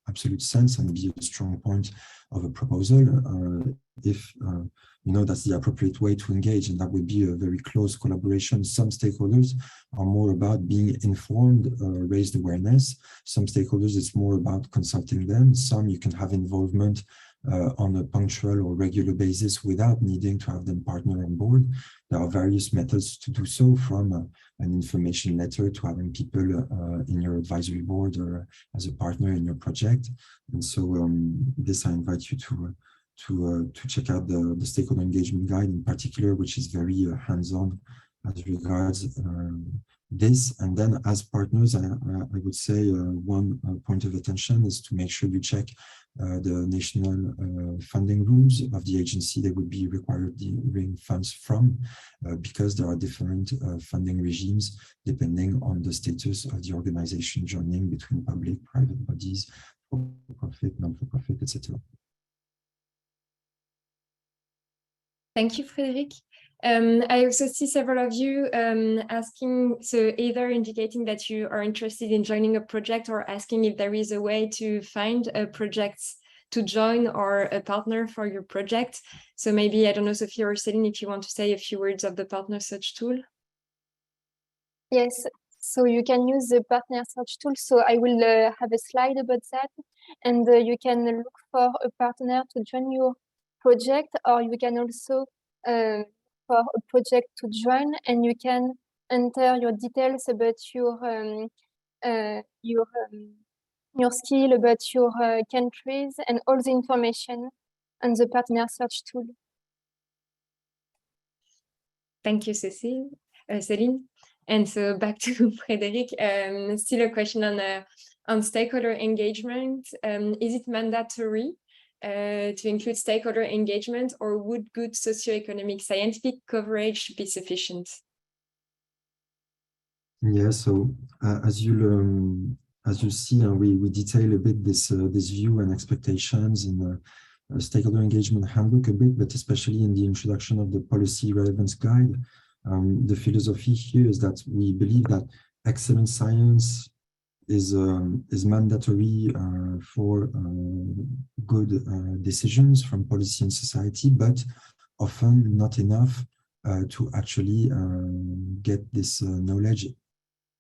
Speaker 5: absolute sense and be a strong point of a proposal. If you know that's the appropriate way to engage, and that would be a very close collaboration. Some stakeholders are more about being informed, raised awareness. Some stakeholders, it's more about consulting them. Some you can have involvement on a punctual or regular basis without needing to have them partner on board. There are various methods to do so, from an information letter to having people in your advisory board or as a partner in your project. And so this, I invite you to check out the stakeholder engagement guide in particular, which is very hands-on as regards this. And then as partners, I would say one point of attention is to make sure you check the national funding rules of the agency they would be required to bring funds from, because there are different funding regimes depending on the status of the organization joining, between public, private bodies, for-profit, non-for-profit, etc.
Speaker 2: Thank you, Frédéric. I also see several of you asking, so either indicating that you are interested in joining a project or asking if there is a way to find a project to join or a partner for your project. So maybe, I don't know, Sophie or Céline, if you want to say a few words of the Partner Search tool.
Speaker 4: Yes, so you can use the Partner Search tool. So I will have a slide about that, and you can look for a partner to join your project, or you can also for a project to join, and you can enter your details about your skill, about your countries, and all the information on the Partner Search tool.
Speaker 2: Thank you, Céline. And so back to Frédéric, still a question on stakeholder engagement. Is it mandatory to include stakeholder engagement, or would good socioeconomic scientific coverage be sufficient?
Speaker 5: Yeah, so as you see, we detail a bit this view and expectations in the stakeholder engagement handbook a bit, but especially in the introduction of the policy relevance guide. The philosophy here is that we believe that excellent science is mandatory for good decisions from policy and society, but often not enough to actually get this knowledge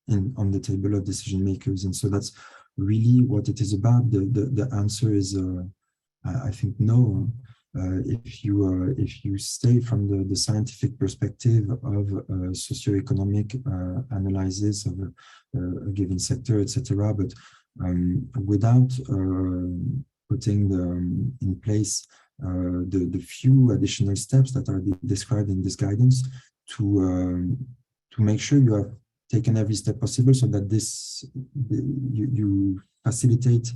Speaker 5: on the table of decision makers. And so that's really what it is about. The answer is, I think, no. If you stay from the scientific perspective of socioeconomic analysis of a given sector, etc., but without putting in place the few additional steps that are described in this guidance to make sure you have taken every step possible so that you facilitate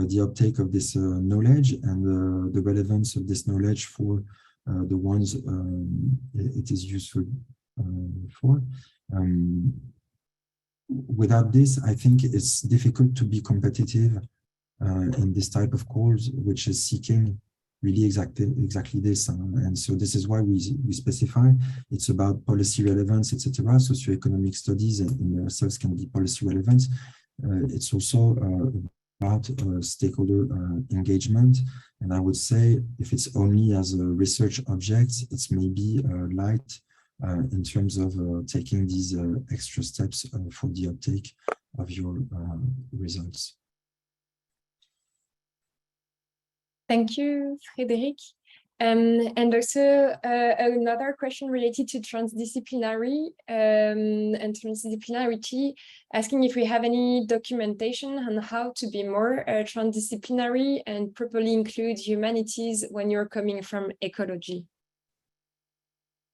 Speaker 5: the uptake of this knowledge and the relevance of this knowledge for the ones it is useful for. Without this, I think it's difficult to be competitive in this type of calls, which is seeking really exactly this. And so this is why we specify it's about policy relevance, etc. Socioeconomic studies in themselves can be policy relevance. It's also about stakeholder engagement. And I would say if it's only as a research object, it's maybe light in terms of taking these extra steps for the uptake of your results.
Speaker 2: Thank you, Frédéric. And also another question related to transdisciplinary and transdisciplinarity, asking if we have any documentation on how to be more transdisciplinary and properly include humanities when you're coming from ecology.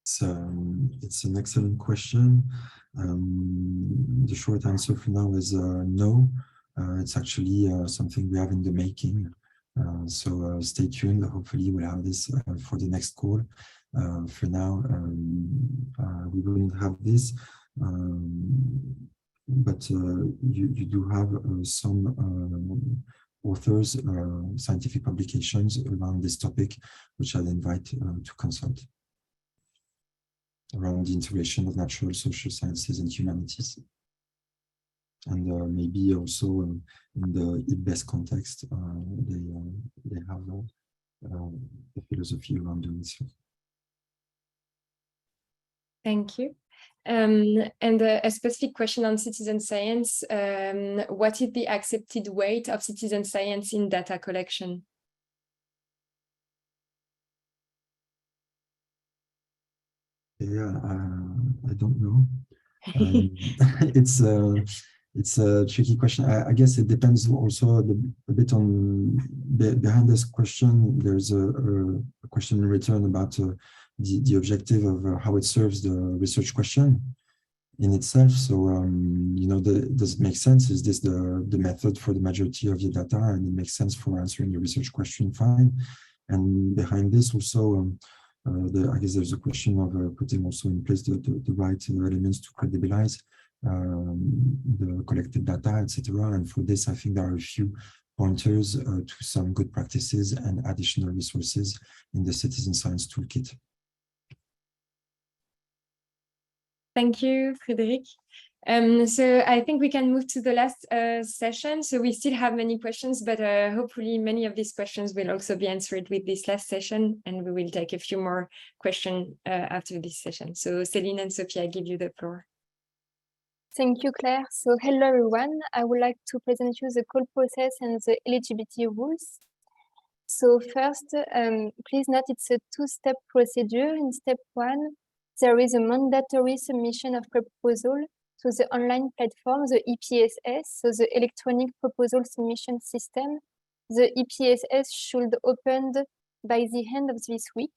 Speaker 5: It's an excellent question. The short answer for now is no. It's actually something we have in the making. So stay tuned. Hopefully we'll have this for the next call. For now, we wouldn't have this, but you do have some authors, scientific publications around this topic, which I'd invite to consult around the integration of natural, social sciences and humanities. And maybe also in the IBES context, they have the philosophy around doing so.
Speaker 2: Thank you. And a specific question on citizen science. What is the accepted weight of citizen science in data collection?
Speaker 5: Yeah, I don't know. It's a tricky question. I guess it depends also a bit on behind this question. There's a question in return about the objective of how it serves the research question in itself. So, you know, does it make sense? Is this the method for the majority of your data, and it makes sense for answering your research question? Fine. And behind this also, I guess there's a question of putting also in place the right elements to credibilize the collected data, etc. And for this, I think there are a few pointers to some good practices and additional resources in the citizen science toolkit.
Speaker 2: Thank you, Frédéric. So I think we can move to the last session. So we still have many questions, but hopefully many of these questions will also be answered with this last session, and we will take a few more questions after this session. So Céline and Sophie, I give you the floor.
Speaker 4: Thank you, Claire. So hello, everyone. I would like to present you the call process and the eligibility rules. So first, please note it's a two-step procedure. In step 1, there is a mandatory submission of proposal to the online platform, the EPSS, so the Electronic Proposal Submission System. The EPSS should open by the end of this week,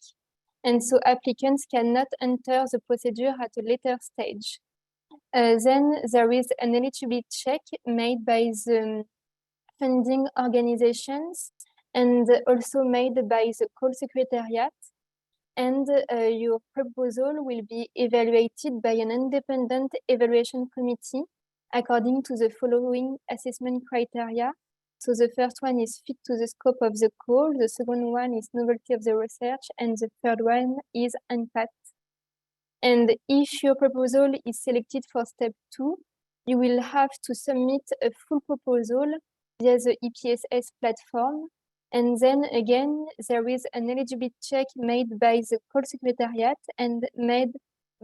Speaker 4: and so applicants cannot enter the procedure at a later stage. Then there is an eligibility check made by the funding organizations and also made by the call secretariat. And your proposal will be evaluated by an independent evaluation committee according to the following assessment criteria. So the first one is fit to the scope of the call, the second one is novelty of the research, and the third one is impact. And if your proposal is selected for step 2, you will have to submit a full proposal via the EPSS platform. And then again, there is an eligibility check made by the call secretariat and made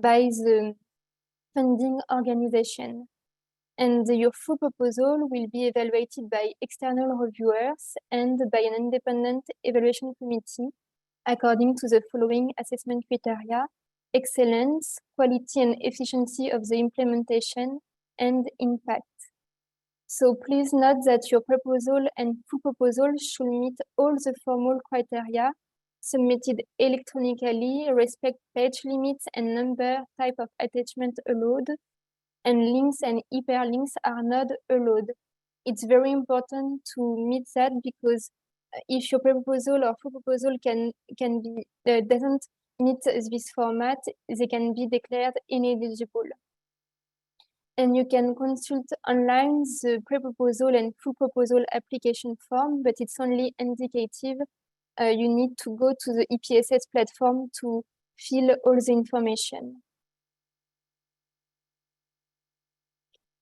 Speaker 4: by the funding organization. And your full proposal will be evaluated by external reviewers and by an independent evaluation committee according to the following assessment criteria: excellence, quality and efficiency of the implementation, and impact. So please note that your proposal and full proposal should meet all the formal criteria, submitted electronically, respect page limits and number, type of attachment allowed, and links and hyperlinks are not allowed. It's very important to meet that, because if your proposal or full proposal doesn't meet this format, they can be declared ineligible. And you can consult online the pre-proposal and full proposal application form, but it's only indicative. You need to go to the EPSS platform to fill all the information.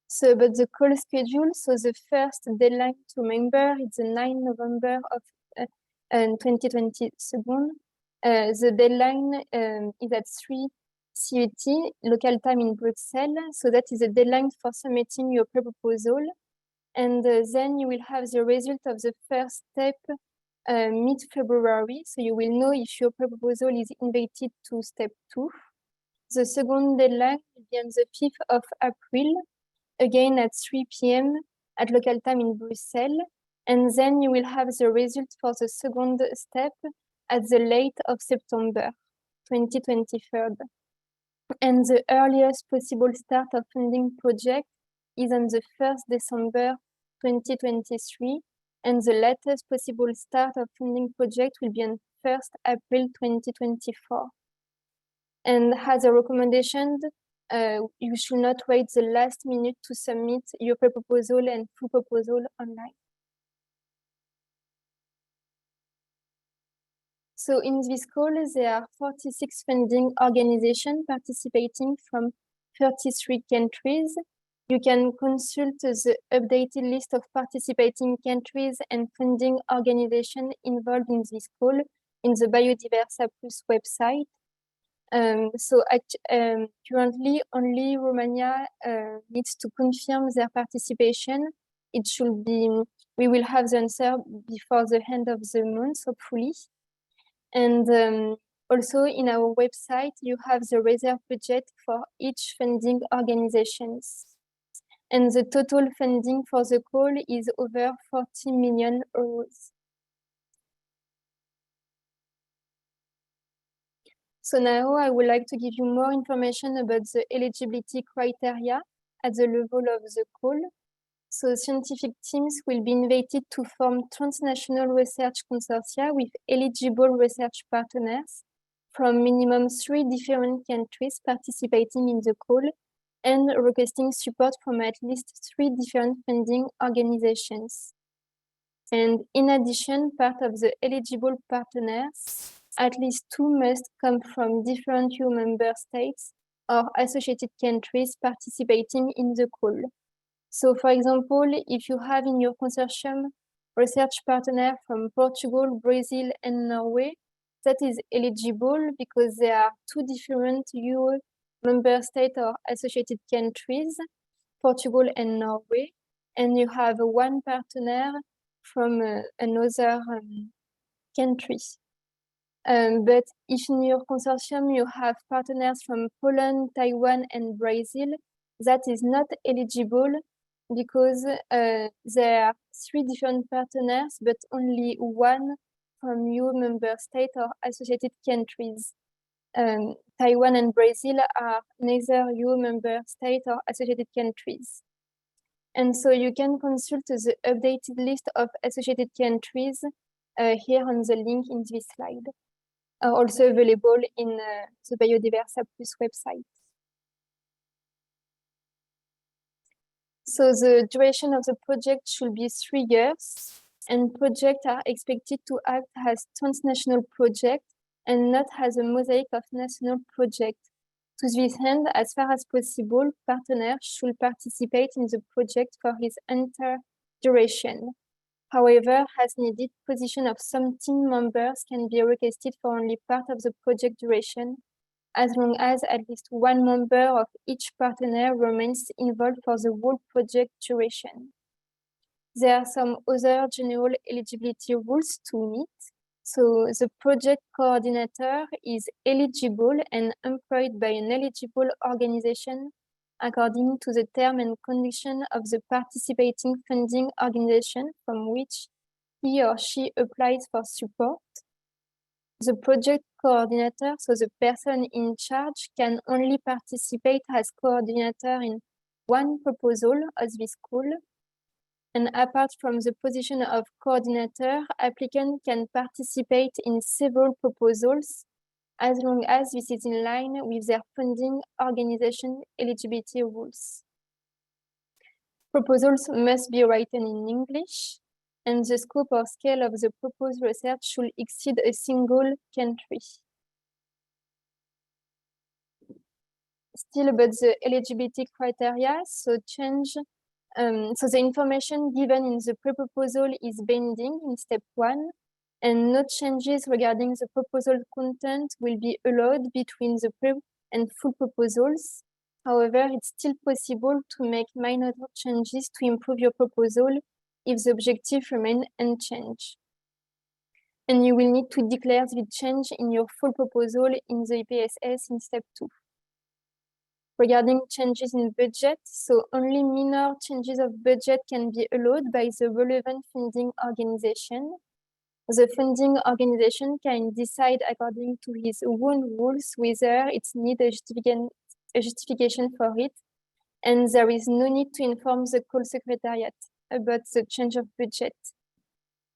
Speaker 4: So about the call schedule, so the first deadline to remember is the 9 November of 2022. The deadline is at 3 CET, local time in Brussels. So that is the deadline for submitting your proposal. And then you will have the result of the first step mid-February. So you will know if your proposal is invited to step 2. The second deadline will be on the 5th of April, again at 3 p.m. at local time in Brussels. And then you will have the result for the second step at the late of September 2023. And the earliest possible start of funding project is on the 1st December 2023, and the latest possible start of funding project will be on 1st April 2024. And as a recommendation, you should not wait the last minute to submit your proposal and full proposal online. So in this call, there are 46 funding organizations participating from 33 countries. You can consult the updated list of participating countries and funding organizations involved in this call in the Biodiversa Plus website. Currently, only Romania needs to confirm their participation. It should be, we will have the answer before the end of the month, hopefully. And also in our website, you have the reserve budget for each funding organizations. And the total funding for the call is over 40 million euros. So now I would like to give you more information about the eligibility criteria at the level of the call. So scientific teams will be invited to form transnational research consortia with eligible research partners from minimum 3 different countries participating in the call and requesting support from at least 3 different funding organizations. And in addition, part of the eligible partners, at least 2 must come from different EU member states or associated countries participating in the call. So for example, if you have in your consortium research partner from Portugal, Brazil, and Norway, that is eligible because there are two different EU member states or associated countries, Portugal and Norway, and you have one partner from another country. But if in your consortium you have partners from Poland, Taiwan, and Brazil, that is not eligible because there are three different partners, but only one from EU member state or associated countries. Taiwan and Brazil are neither EU member state or associated countries. And so you can consult the updated list of associated countries here on the link in this slide, also available in the Biodiversa Plus website. So the duration of the project should be 3 years, and projects are expected to act as transnational projects and not as a mosaic of national projects. To this end, as far as possible, partners should participate in the project for its entire duration. However, as needed, position of some team members can be requested for only part of the project duration, as long as at least one member of each partner remains involved for the whole project duration. There are some other general eligibility rules to meet. So the project coordinator is eligible and employed by an eligible organization according to the term and condition of the participating funding organization from which he or she applies for support. The project coordinator, so the person in charge, can only participate as coordinator in one proposal of this call. And apart from the position of coordinator, applicant can participate in several proposals as long as this is in line with their funding organization eligibility rules. Proposals must be written in English, and the scope or scale of the proposed research should exceed a single country. Still about the eligibility criteria, so the information given in the pre-proposal is binding in step 1, and no changes regarding the proposal content will be allowed between the pre and full proposals. However, it's still possible to make minor changes to improve your proposal if the objective remains unchanged. And you will need to declare the change in your full proposal in the IPSS in step 2. Regarding changes in budget, so only minor changes of budget can be allowed by the relevant funding organization. The funding organization can decide according to his own rules whether it needs a justification for it, and there is no need to inform the call secretariat about the change of budget.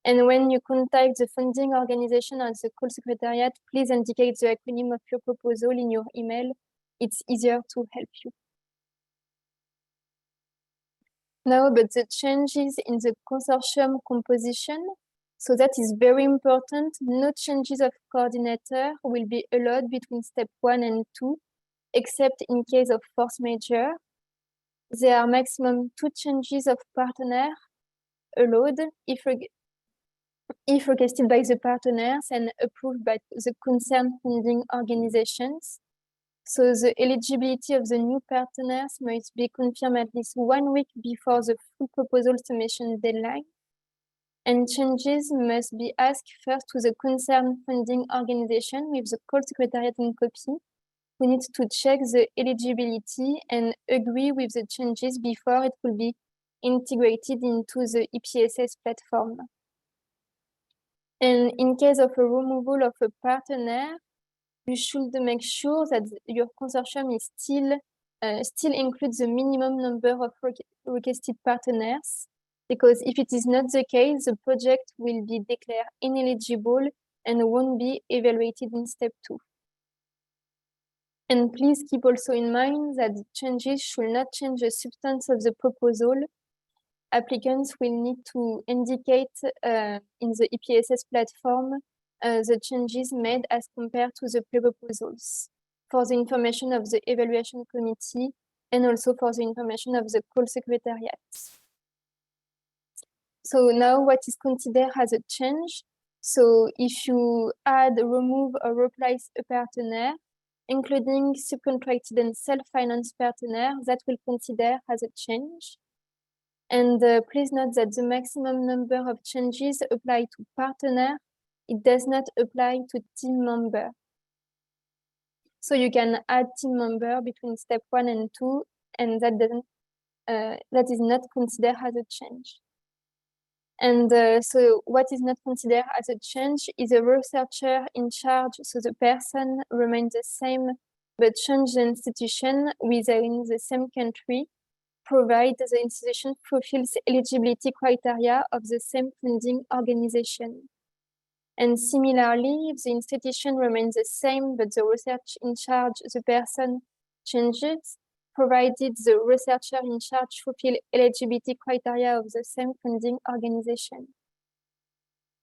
Speaker 4: And when you contact the funding organization or the call secretariat, please indicate the acronym of your proposal in your email. It's easier to help you. Now about the changes in the consortium composition. So that is very important. No changes of coordinator will be allowed between step 1 and 2, except in case of force majeure. There are maximum 2 changes of partner allowed if requested by the partners and approved by the concerned funding organizations. So the eligibility of the new partners must be confirmed at least 1 week before the full proposal submission deadline. And changes must be asked first to the concerned funding organization with the call secretariat in copy, who needs to check the eligibility and agree with the changes before it will be integrated into the IPSS platform. And in case of a removal of a partner, you should make sure that your consortium is still includes the minimum number of requested partners, because if it is not the case, the project will be declared ineligible and won't be evaluated in step 2. And please keep also in mind that the changes should not change the substance of the proposal. Applicants will need to indicate in the IPSS platform the changes made as compared to the pre-proposals. for the information of the evaluation committee, and also for the information of the call secretariat. So now what is considered as a change? So if you add, remove, or replace a partenaire, including subcontracted and self-financed partenaire, that will consider as a change. And please note that the maximum number of changes apply to partenaire. It does not apply to team member. So you can add team member between step 1 and 2, and that is not considered as a change. And so what is not considered as a change is a researcher in charge. So the person remains the same, but change the institution within the same country, provided the institution fulfills eligibility criteria of the same funding organization. And similarly, if the institution remains the same, but the research in charge, the person changes, provided the researcher in charge fulfill eligibility criteria of the same funding organization.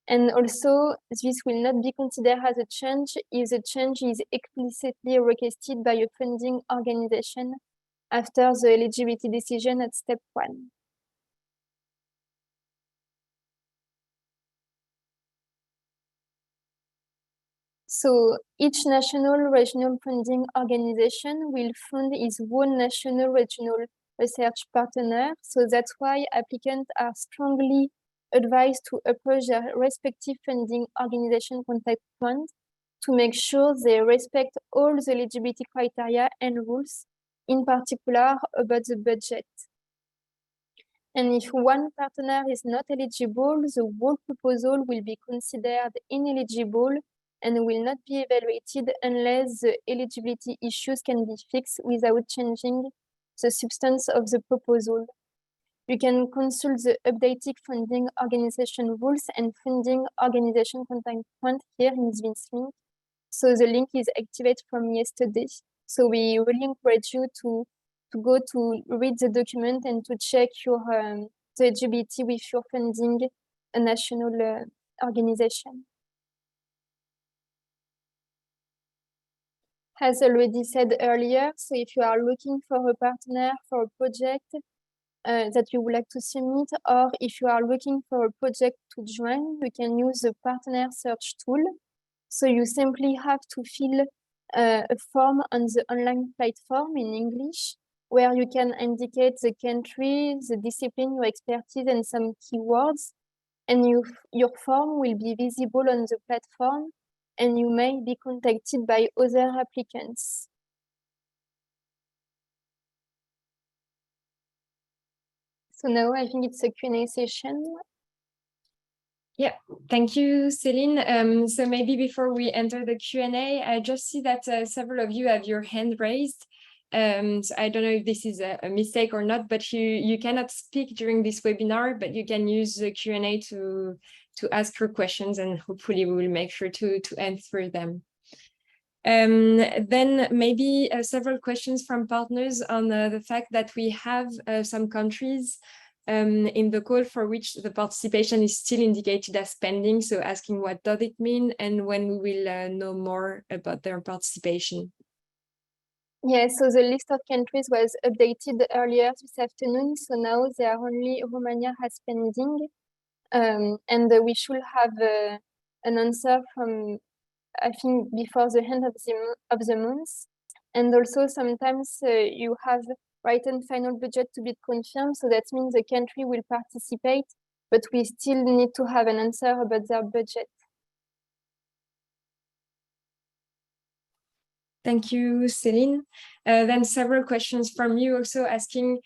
Speaker 4: And also, this will not be considered as a change if the change is explicitly requested by a funding organization after the eligibility decision at step 1. So each national regional funding organization will fund its own national regional research partner. So that's why applicants are strongly advised to approach their respective funding organization contact point to make sure they respect all the eligibility criteria and rules, in particular about the budget. And if one partner is not eligible, the whole proposal will be considered ineligible and will not be evaluated unless the eligibility issues can be fixed without changing the substance of the proposal. You can consult the updated funding organization rules and funding organization contact point here in this link. So the link is activated from yesterday. So we really encourage you to go to read the document and to check your the eligibility with your funding a national organization. As already said earlier, so if you are looking for a partner for a project that you would like to submit, or if you are looking for a project to join, you can use the partner search tool. So you simply have to fill a form on the online platform in English, where you can indicate the country, the discipline, your expertise, and some keywords. And your form will be visible on the platform, and you may be contacted by other applicants. So now I think it's a Q&A session.
Speaker 2: Yeah, thank you, Céline. So maybe before we enter the Q&A, I just see that several of you have your hand raised. So I don't know if this is a mistake or not, but you cannot speak during this webinar, but you can use the Q&A to ask your questions, and hopefully we will make sure to answer them. Then maybe several questions from partners on the fact that we have some countries in the call for which the participation is still indicated as pending. So asking what does it mean and when we will know more about their participation.
Speaker 4: Yeah, so the list of countries was updated earlier this afternoon. So now there are only Romania as pending. And we should have an answer from, I think, before the end of the month. And also sometimes you have written final budget to be confirmed. So that means the country will participate, but we still need to have an answer about their budget.
Speaker 2: Thank you, Céline. Then several questions from you also asking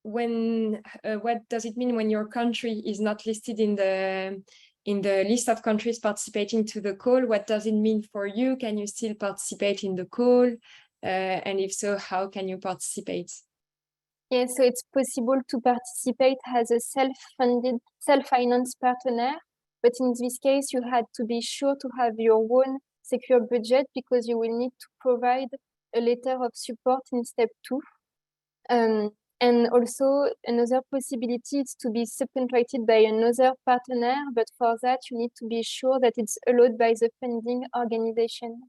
Speaker 2: what does it mean when your country is not listed in the list of countries participating to the call? What does it mean for you? Can you still participate in the call? And if so, how can you participate?
Speaker 4: Yeah, so it's possible to participate as a self-funded, self-financed partner, but in this case, you had to be sure to have your own secure budget because you will need to provide a letter of support in step 2. And also another possibility is to be subcontracted by another partner, but for that you need to be sure that it's allowed by the funding organization.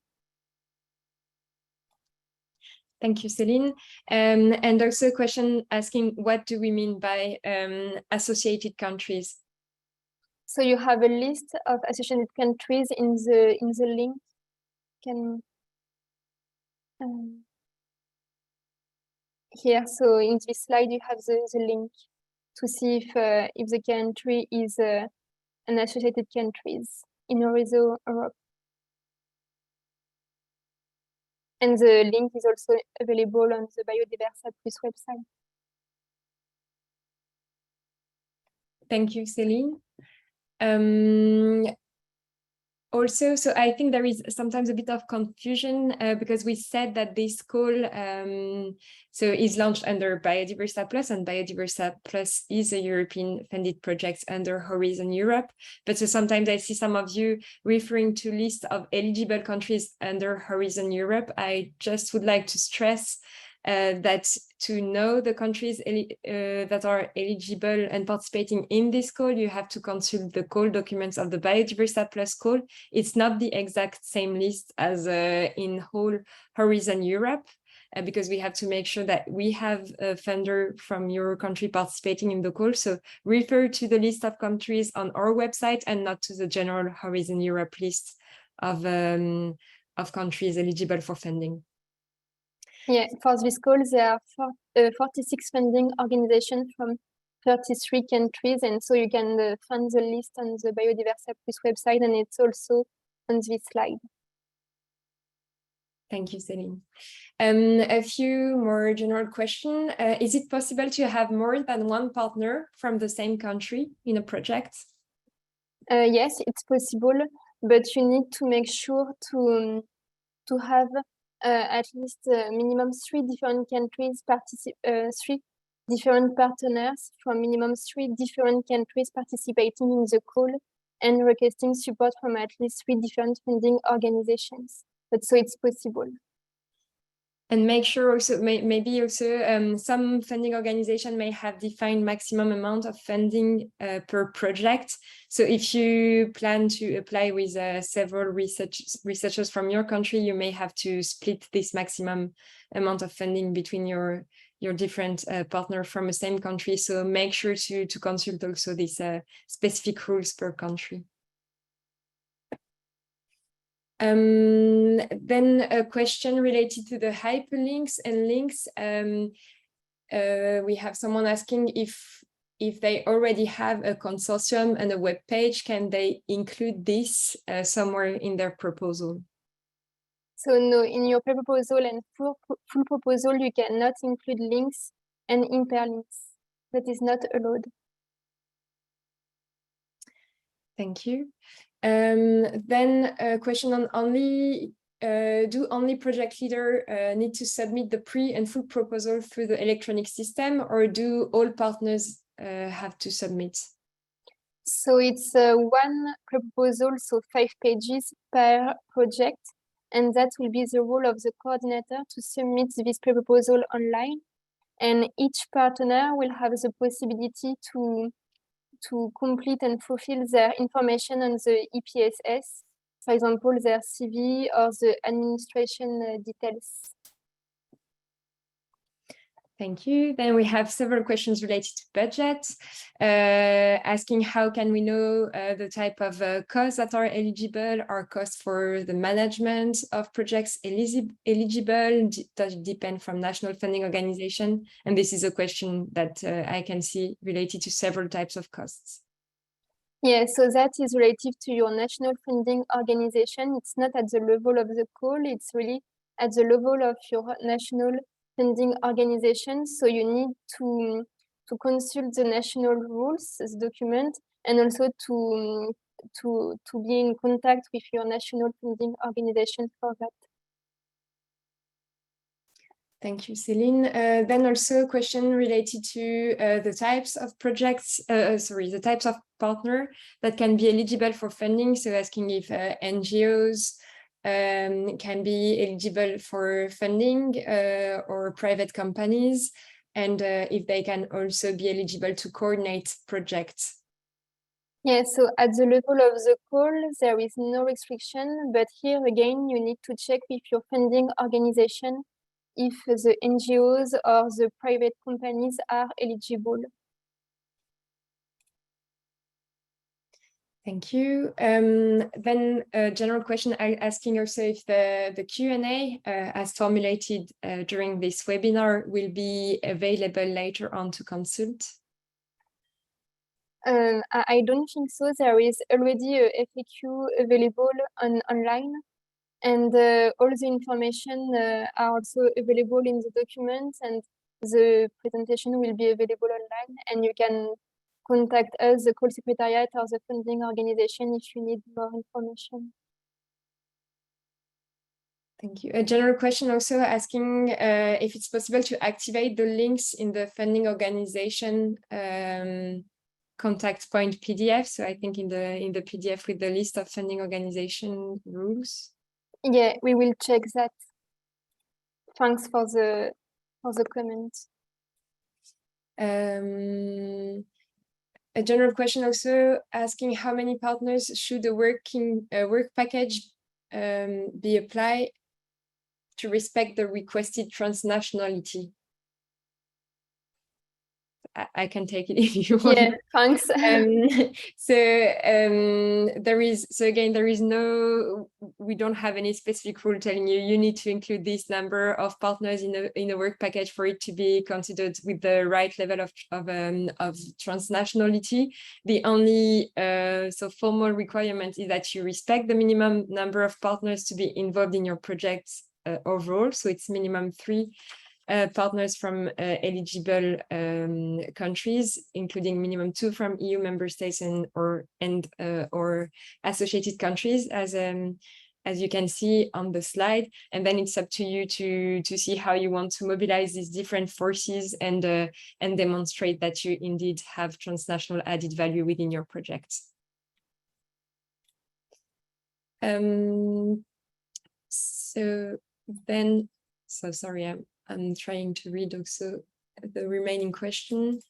Speaker 2: Thank you, Céline. And also a question asking, what do we mean by associated countries?
Speaker 4: So you have a list of associated countries in the link. Here, so in this slide, you have the link to see if the country is an associated countries in Horizon Europe. And the link is also available on the Biodiversa Plus website.
Speaker 2: Thank you, Céline. Also, so I think there is sometimes a bit of confusion because we said that this call is launched under Biodiversa Plus, and Biodiversa Plus is a European funded project under Horizon Europe. But so sometimes I see some of you referring to list of eligible countries under Horizon Europe. I just would like to stress that to know the countries that are eligible and participating in this call, you have to consult the call documents of the Biodiversa Plus call. It's not the exact same list as in whole Horizon Europe, because we have to make sure that we have a funder from your country participating in the call. So refer to the list of countries on our website and not to the general Horizon Europe list of countries eligible for funding.
Speaker 4: Yeah, for this call, there are 46 funding organizations from 33 countries. And so you can find the list on the Biodiversa Plus website, and it's also on this slide.
Speaker 2: Thank you, Céline. A few more general questions. Is it possible to have more than one partner from the same country in a project?
Speaker 4: Yes, it's possible, but you need to make sure to have at least minimum 3 different countries three different partners from minimum 3 different countries participating in the call and requesting support from at least 3 different funding organizations. But so it's possible.
Speaker 2: And make sure also, maybe also some funding organization may have defined maximum amount of funding per project. So if you plan to apply with several researchers from your country, you may have to split this maximum amount of funding between your different partners from the same country. So make sure to consult also these specific rules per country. Then a question related to the hyperlinks and links. We have someone asking if they already have a consortium and a web page, can they include this somewhere in their proposal?
Speaker 4: So no, in your proposal and full proposal, you cannot include links and hyperlinks. That is not allowed.
Speaker 2: Thank you. Then a question on do only project leader need to submit the pre and full proposal through the electronic system, or do all partners have to submit?
Speaker 4: So it's one proposal, so 5 pages per project, and that will be the role of the coordinator to submit this proposal online, and each partner will have the possibility to complete and fulfill their information on the EPSS, for example, their CV or the administration details.
Speaker 2: Thank you. Then we have several questions related to budget, asking how can we know the type of costs that are eligible, or costs for the management of projects eligible, does it depend from national funding organization? And this is a question that I can see related to several types of costs.
Speaker 4: Yeah, so that is relative to your national funding organization. It's not at the level of the call, it's really at the level of your national funding organization. So you need to consult the national rules, this document, and also to be in contact with your national funding organization for that.
Speaker 2: Thank you, Céline. Then also a question related to the types of projects, the types of partner that can be eligible for funding. So asking if NGOs can be eligible for funding or private companies, and if they can also be eligible to coordinate projects.
Speaker 4: Yeah, so at the level of the call, there is no restriction, but here again, you need to check with your funding organization if the NGOs or the private companies are eligible.
Speaker 2: Thank you. Then a general question asking also if the Q&A as formulated during this webinar will be available later on to consult.
Speaker 4: I don't think so. There is already a FAQ available online, and all the information are also available in the documents, and the presentation will be available online, and you can contact us, the call secretariat or the funding organization, if you need more information.
Speaker 2: Thank you. A general question also asking if it's possible to activate the links in the funding organization contact point PDF. So I think in the PDF with the list of funding organization rules.
Speaker 4: Yeah, we will check that. Thanks for the comment.
Speaker 2: A general question also asking how many partners should the work package be applied to respect the requested transnationality? I can take it if you want.
Speaker 4: Yeah, thanks.
Speaker 2: We don't have any specific rule telling you need to include this number of partners in a work package for it to be considered with the right level of transnationality. The only formal requirement is that you respect the minimum number of partners to be involved in your projects overall. So it's minimum 3 partners from eligible countries, including minimum 2 from EU member states or associated countries, as you can see on the slide. And then it's up to you to see how you want to mobilize these different forces and demonstrate that you indeed have transnational added value within your projects. Sorry, I'm trying to read also the remaining question.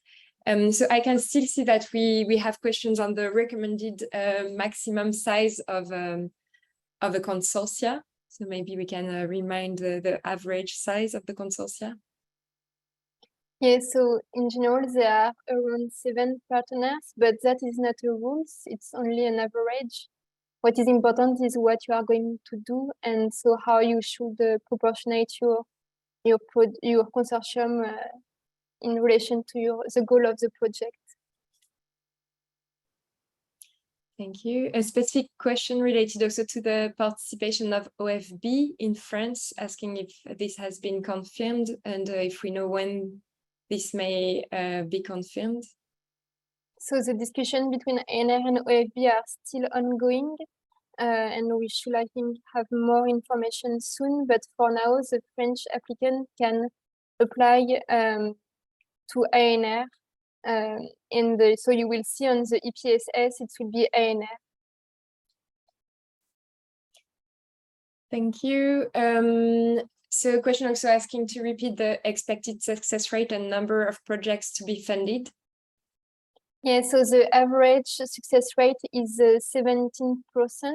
Speaker 2: So I can still see that we have questions on the recommended maximum size of a consortia. So maybe we can remind the average size of the consortia.
Speaker 4: Yeah, so in general, there are around 7 partners, but that is not a rule. It's only an average. What is important is what you are going to do, and so how you should proportionate your consortium in relation to the goal of the project.
Speaker 2: Thank you. A specific question related also to the participation of OFB in France, asking if this has been confirmed and if we know when this may be confirmed.
Speaker 4: So the discussion between ANR and OFB are still ongoing, and we should, I think, have more information soon. But for now, the French applicant can apply to ANR, so you will see on the EPSS, it will be ANR.
Speaker 2: Thank you. So a question also asking to repeat the expected success rate and number of projects to be funded.
Speaker 4: Yeah, so the average success rate is 17%,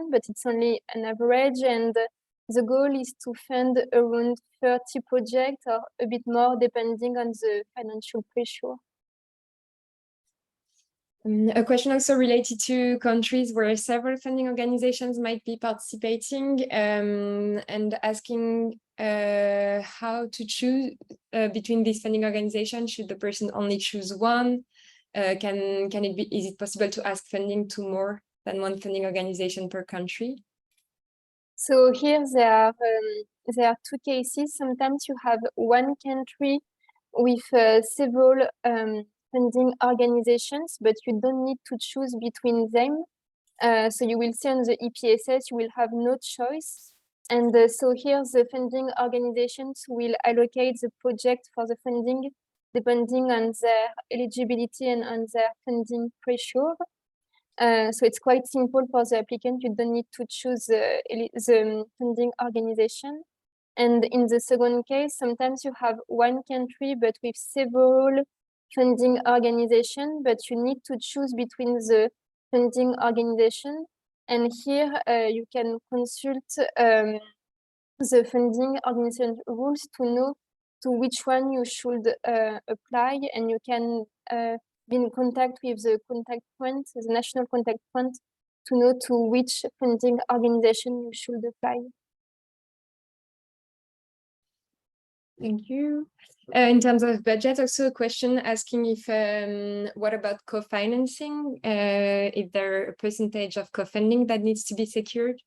Speaker 4: but it's only an average, and the goal is to fund around 30 projects or a bit more depending on the financial pressure.
Speaker 2: A question also related to countries where several funding organizations might be participating, and asking how to choose between these funding organizations. Should the person only choose one? Is it possible to ask funding to more than one funding organization per country?
Speaker 4: So here there are 2 cases. Sometimes you have one country with several funding organizations, but you don't need to choose between them. So you will see on the EPSS, you will have no choice. And so here the funding organizations will allocate the project for the funding depending on their eligibility and on their funding pressure. So it's quite simple for the applicant. You don't need to choose the funding organization. And in the second case, sometimes you have one country, but with several funding organizations, but you need to choose between the funding organization. And here you can consult the funding organization rules to know to which one you should apply, and you can be in contact with the contact point, the national contact point, to know to which funding organization you should apply.
Speaker 2: Thank you. In terms of budget, also a question asking if what about co-financing? Is there a percentage of co-funding that needs to be secured?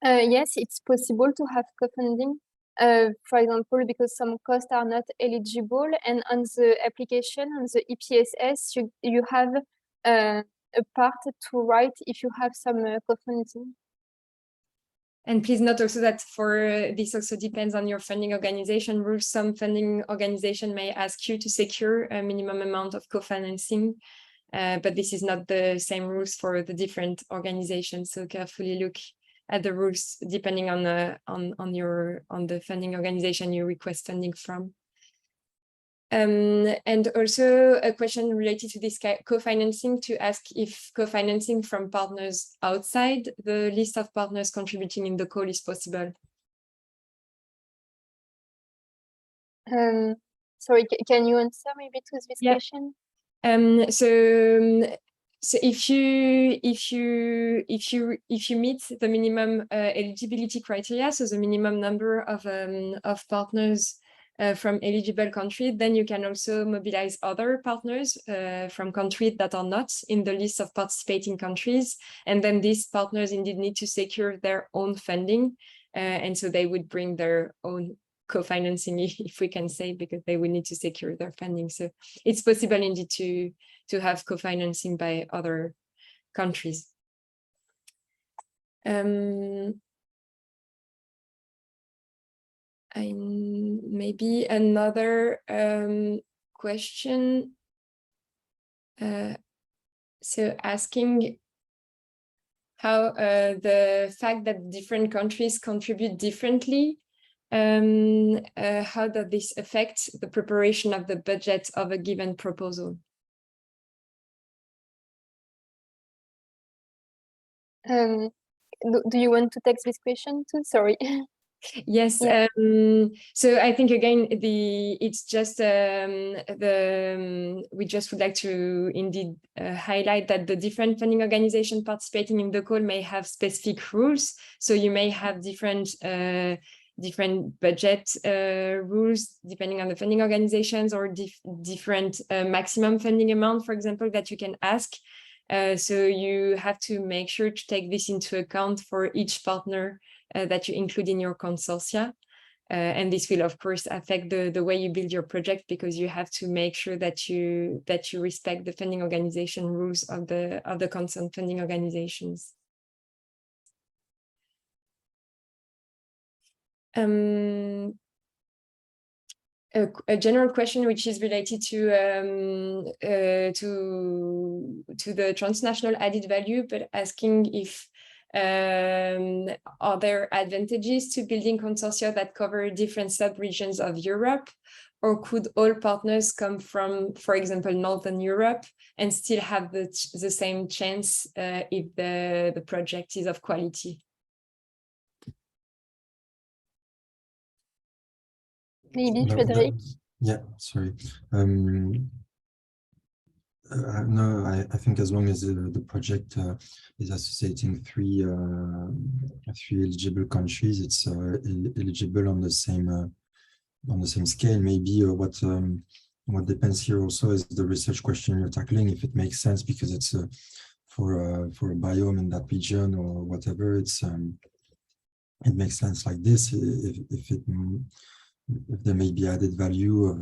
Speaker 4: Yes, it's possible to have co-funding. For example, because some costs are not eligible, and on the application, on the EPSS, you have a part to write if you have some co-funding.
Speaker 2: And please note also that for this also depends on your funding organization rules. Some funding organization may ask you to secure a minimum amount of co-financing, but this is not the same rules for the different organizations. So carefully look at the rules depending on the funding organization you request funding from. And also a question related to this co-financing, to ask if co-financing from partners outside the list of partners contributing in the call is possible.
Speaker 4: Sorry, can you answer maybe to this question?
Speaker 2: So if you meet the minimum eligibility criteria, so the minimum number of partners from eligible countries, then you can also mobilize other partners from countries that are not in the list of participating countries. And then these partners indeed need to secure their own funding. And so they would bring their own co-financing, if we can say, because they will need to secure their funding. So it's possible indeed to have co-financing by other countries. Maybe another question. So asking how the fact that different countries contribute differently, how does this affect the preparation of the budget of a given proposal?
Speaker 4: Do you want to take this question too? Sorry.
Speaker 2: Yes.
Speaker 4: Yeah.
Speaker 2: So I think again, it's just we just would like to indeed highlight that the different funding organizations participating in the call may have specific rules. So you may have different budget rules depending on the funding organizations, or different maximum funding amount, for example, that you can ask. So you have to make sure to take this into account for each partner that you include in your consortia. And this will, of course, affect the way you build your project, because you have to make sure that you respect the funding organization rules of the concerned funding organizations. A general question which is related to the transnational added value, but asking if are there advantages to building consortia that cover different sub-regions of Europe, or could all partners come from, for example, Northern Europe and still have the same chance if the project is of quality?
Speaker 4: Maybe Frederic.
Speaker 5: Yeah, sorry. No, I think as long as the project is associating three eligible countries, it's eligible on the same scale. Maybe what depends here also is the research question you're tackling, if it makes sense, because it's for a biome in that region or whatever. It makes sense like this. If there may be added value of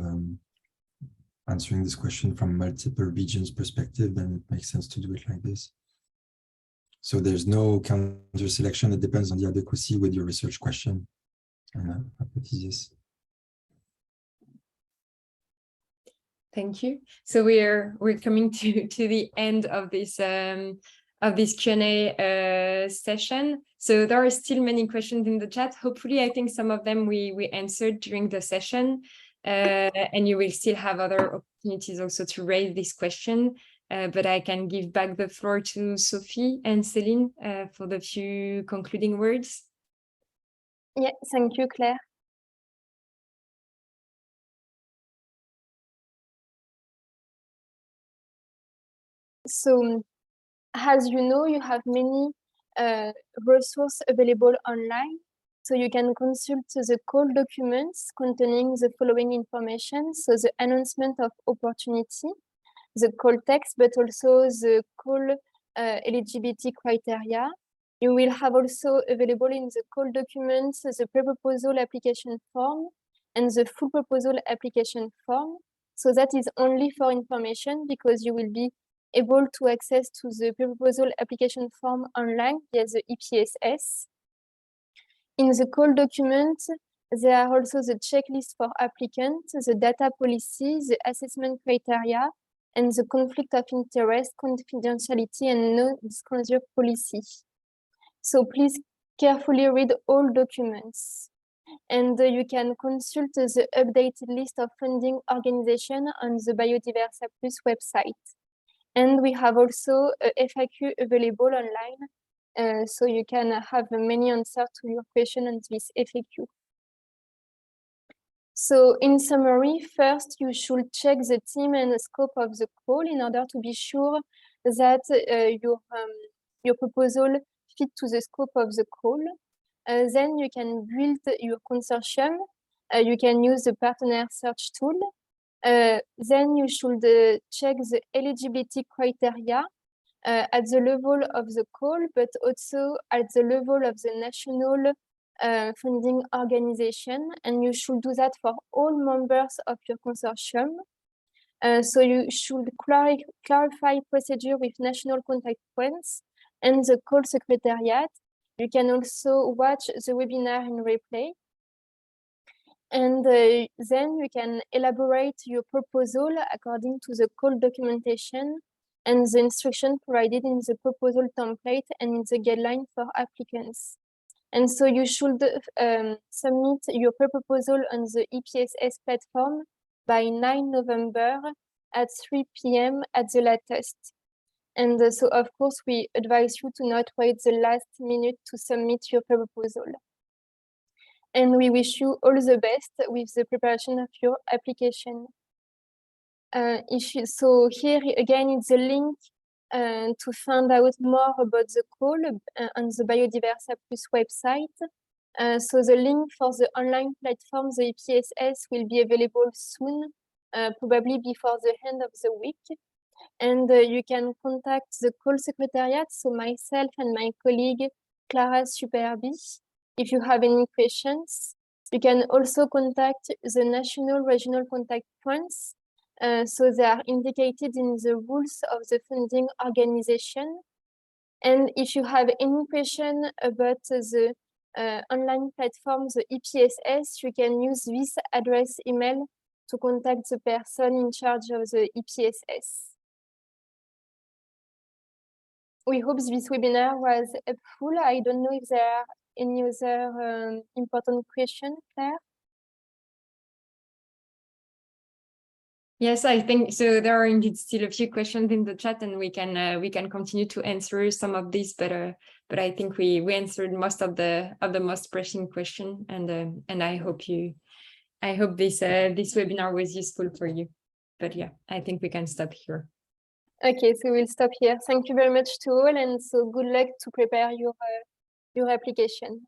Speaker 5: answering this question from multiple regions perspective, then it makes sense to do it like this. So there's no counter selection. It depends on the adequacy with your research question and hypothesis.
Speaker 2: Thank you. So we're coming to the end of this Q&A session. So there are still many questions in the chat. Hopefully, I think some of them we answered during the session. And you will still have other opportunities also to raise this question, but I can give back the floor to Sophie and Céline for the few concluding words.
Speaker 4: Yeah, thank you, Claire. So as you know, you have many resources available online. So you can consult the call documents containing the following information. So the announcement of opportunity, the call text, but also the call eligibility criteria. You will have also available in the call documents the pre-proposal application form and the full proposal application form. So that is only for information, because you will be able to access to the pre-proposal application form online via the EPSS. In the call document, there are also the checklist for applicants, the data policy, the assessment criteria, and the conflict of interest, confidentiality, and non-disclosure policy. So please carefully read all documents. And you can consult the updated list of funding organizations on the Biodiversa Plus website. And we have also a FAQ available online, so you can have many answers to your question on this FAQ. So in summary, first, you should check the theme and the scope of the call in order to be sure that your proposal fits to the scope of the call. Then you can build your consortium. You can use the partner search tool. Then you should check the eligibility criteria at the level of the call, but also at the level of the national funding organization. And you should do that for all members of your consortium. So you should clarify procedure with national contact points and the call secretariat. You can also watch the webinar in replay. And then you can elaborate your proposal according to the call documentation and the instruction provided in the proposal template and in the guideline for applicants. And so you should submit your proposal on the EPSS platform by 9 November at 3 p.m. at the latest. And so, of course, we advise you to not wait the last minute to submit your proposal. And we wish you all the best with the preparation of your application. So here again, it's a link to find out more about the call on the Biodiversa Plus website. So the link for the online platform, the EPSS, will be available soon, probably before the end of the week. And you can contact the call secretariat, so myself and my colleague, Clara Superbi, if you have any questions. You can also contact the national regional contact points. So they are indicated in the rules of the funding organization. And if you have any question about the online platform, the EPSS, you can use this address email to contact the person in charge of the EPSS. We hope this webinar was helpful. I don't know if there are any other important questions, Claire?
Speaker 2: Yes, I think so. There are indeed still a few questions in the chat, and we can continue to answer some of these. But I think we answered most of the most pressing question, and I hope this webinar was useful for you. But yeah, I think we can stop here.
Speaker 4: Okay, so we'll stop here. Thank you very much to all, and so good luck to prepare your application.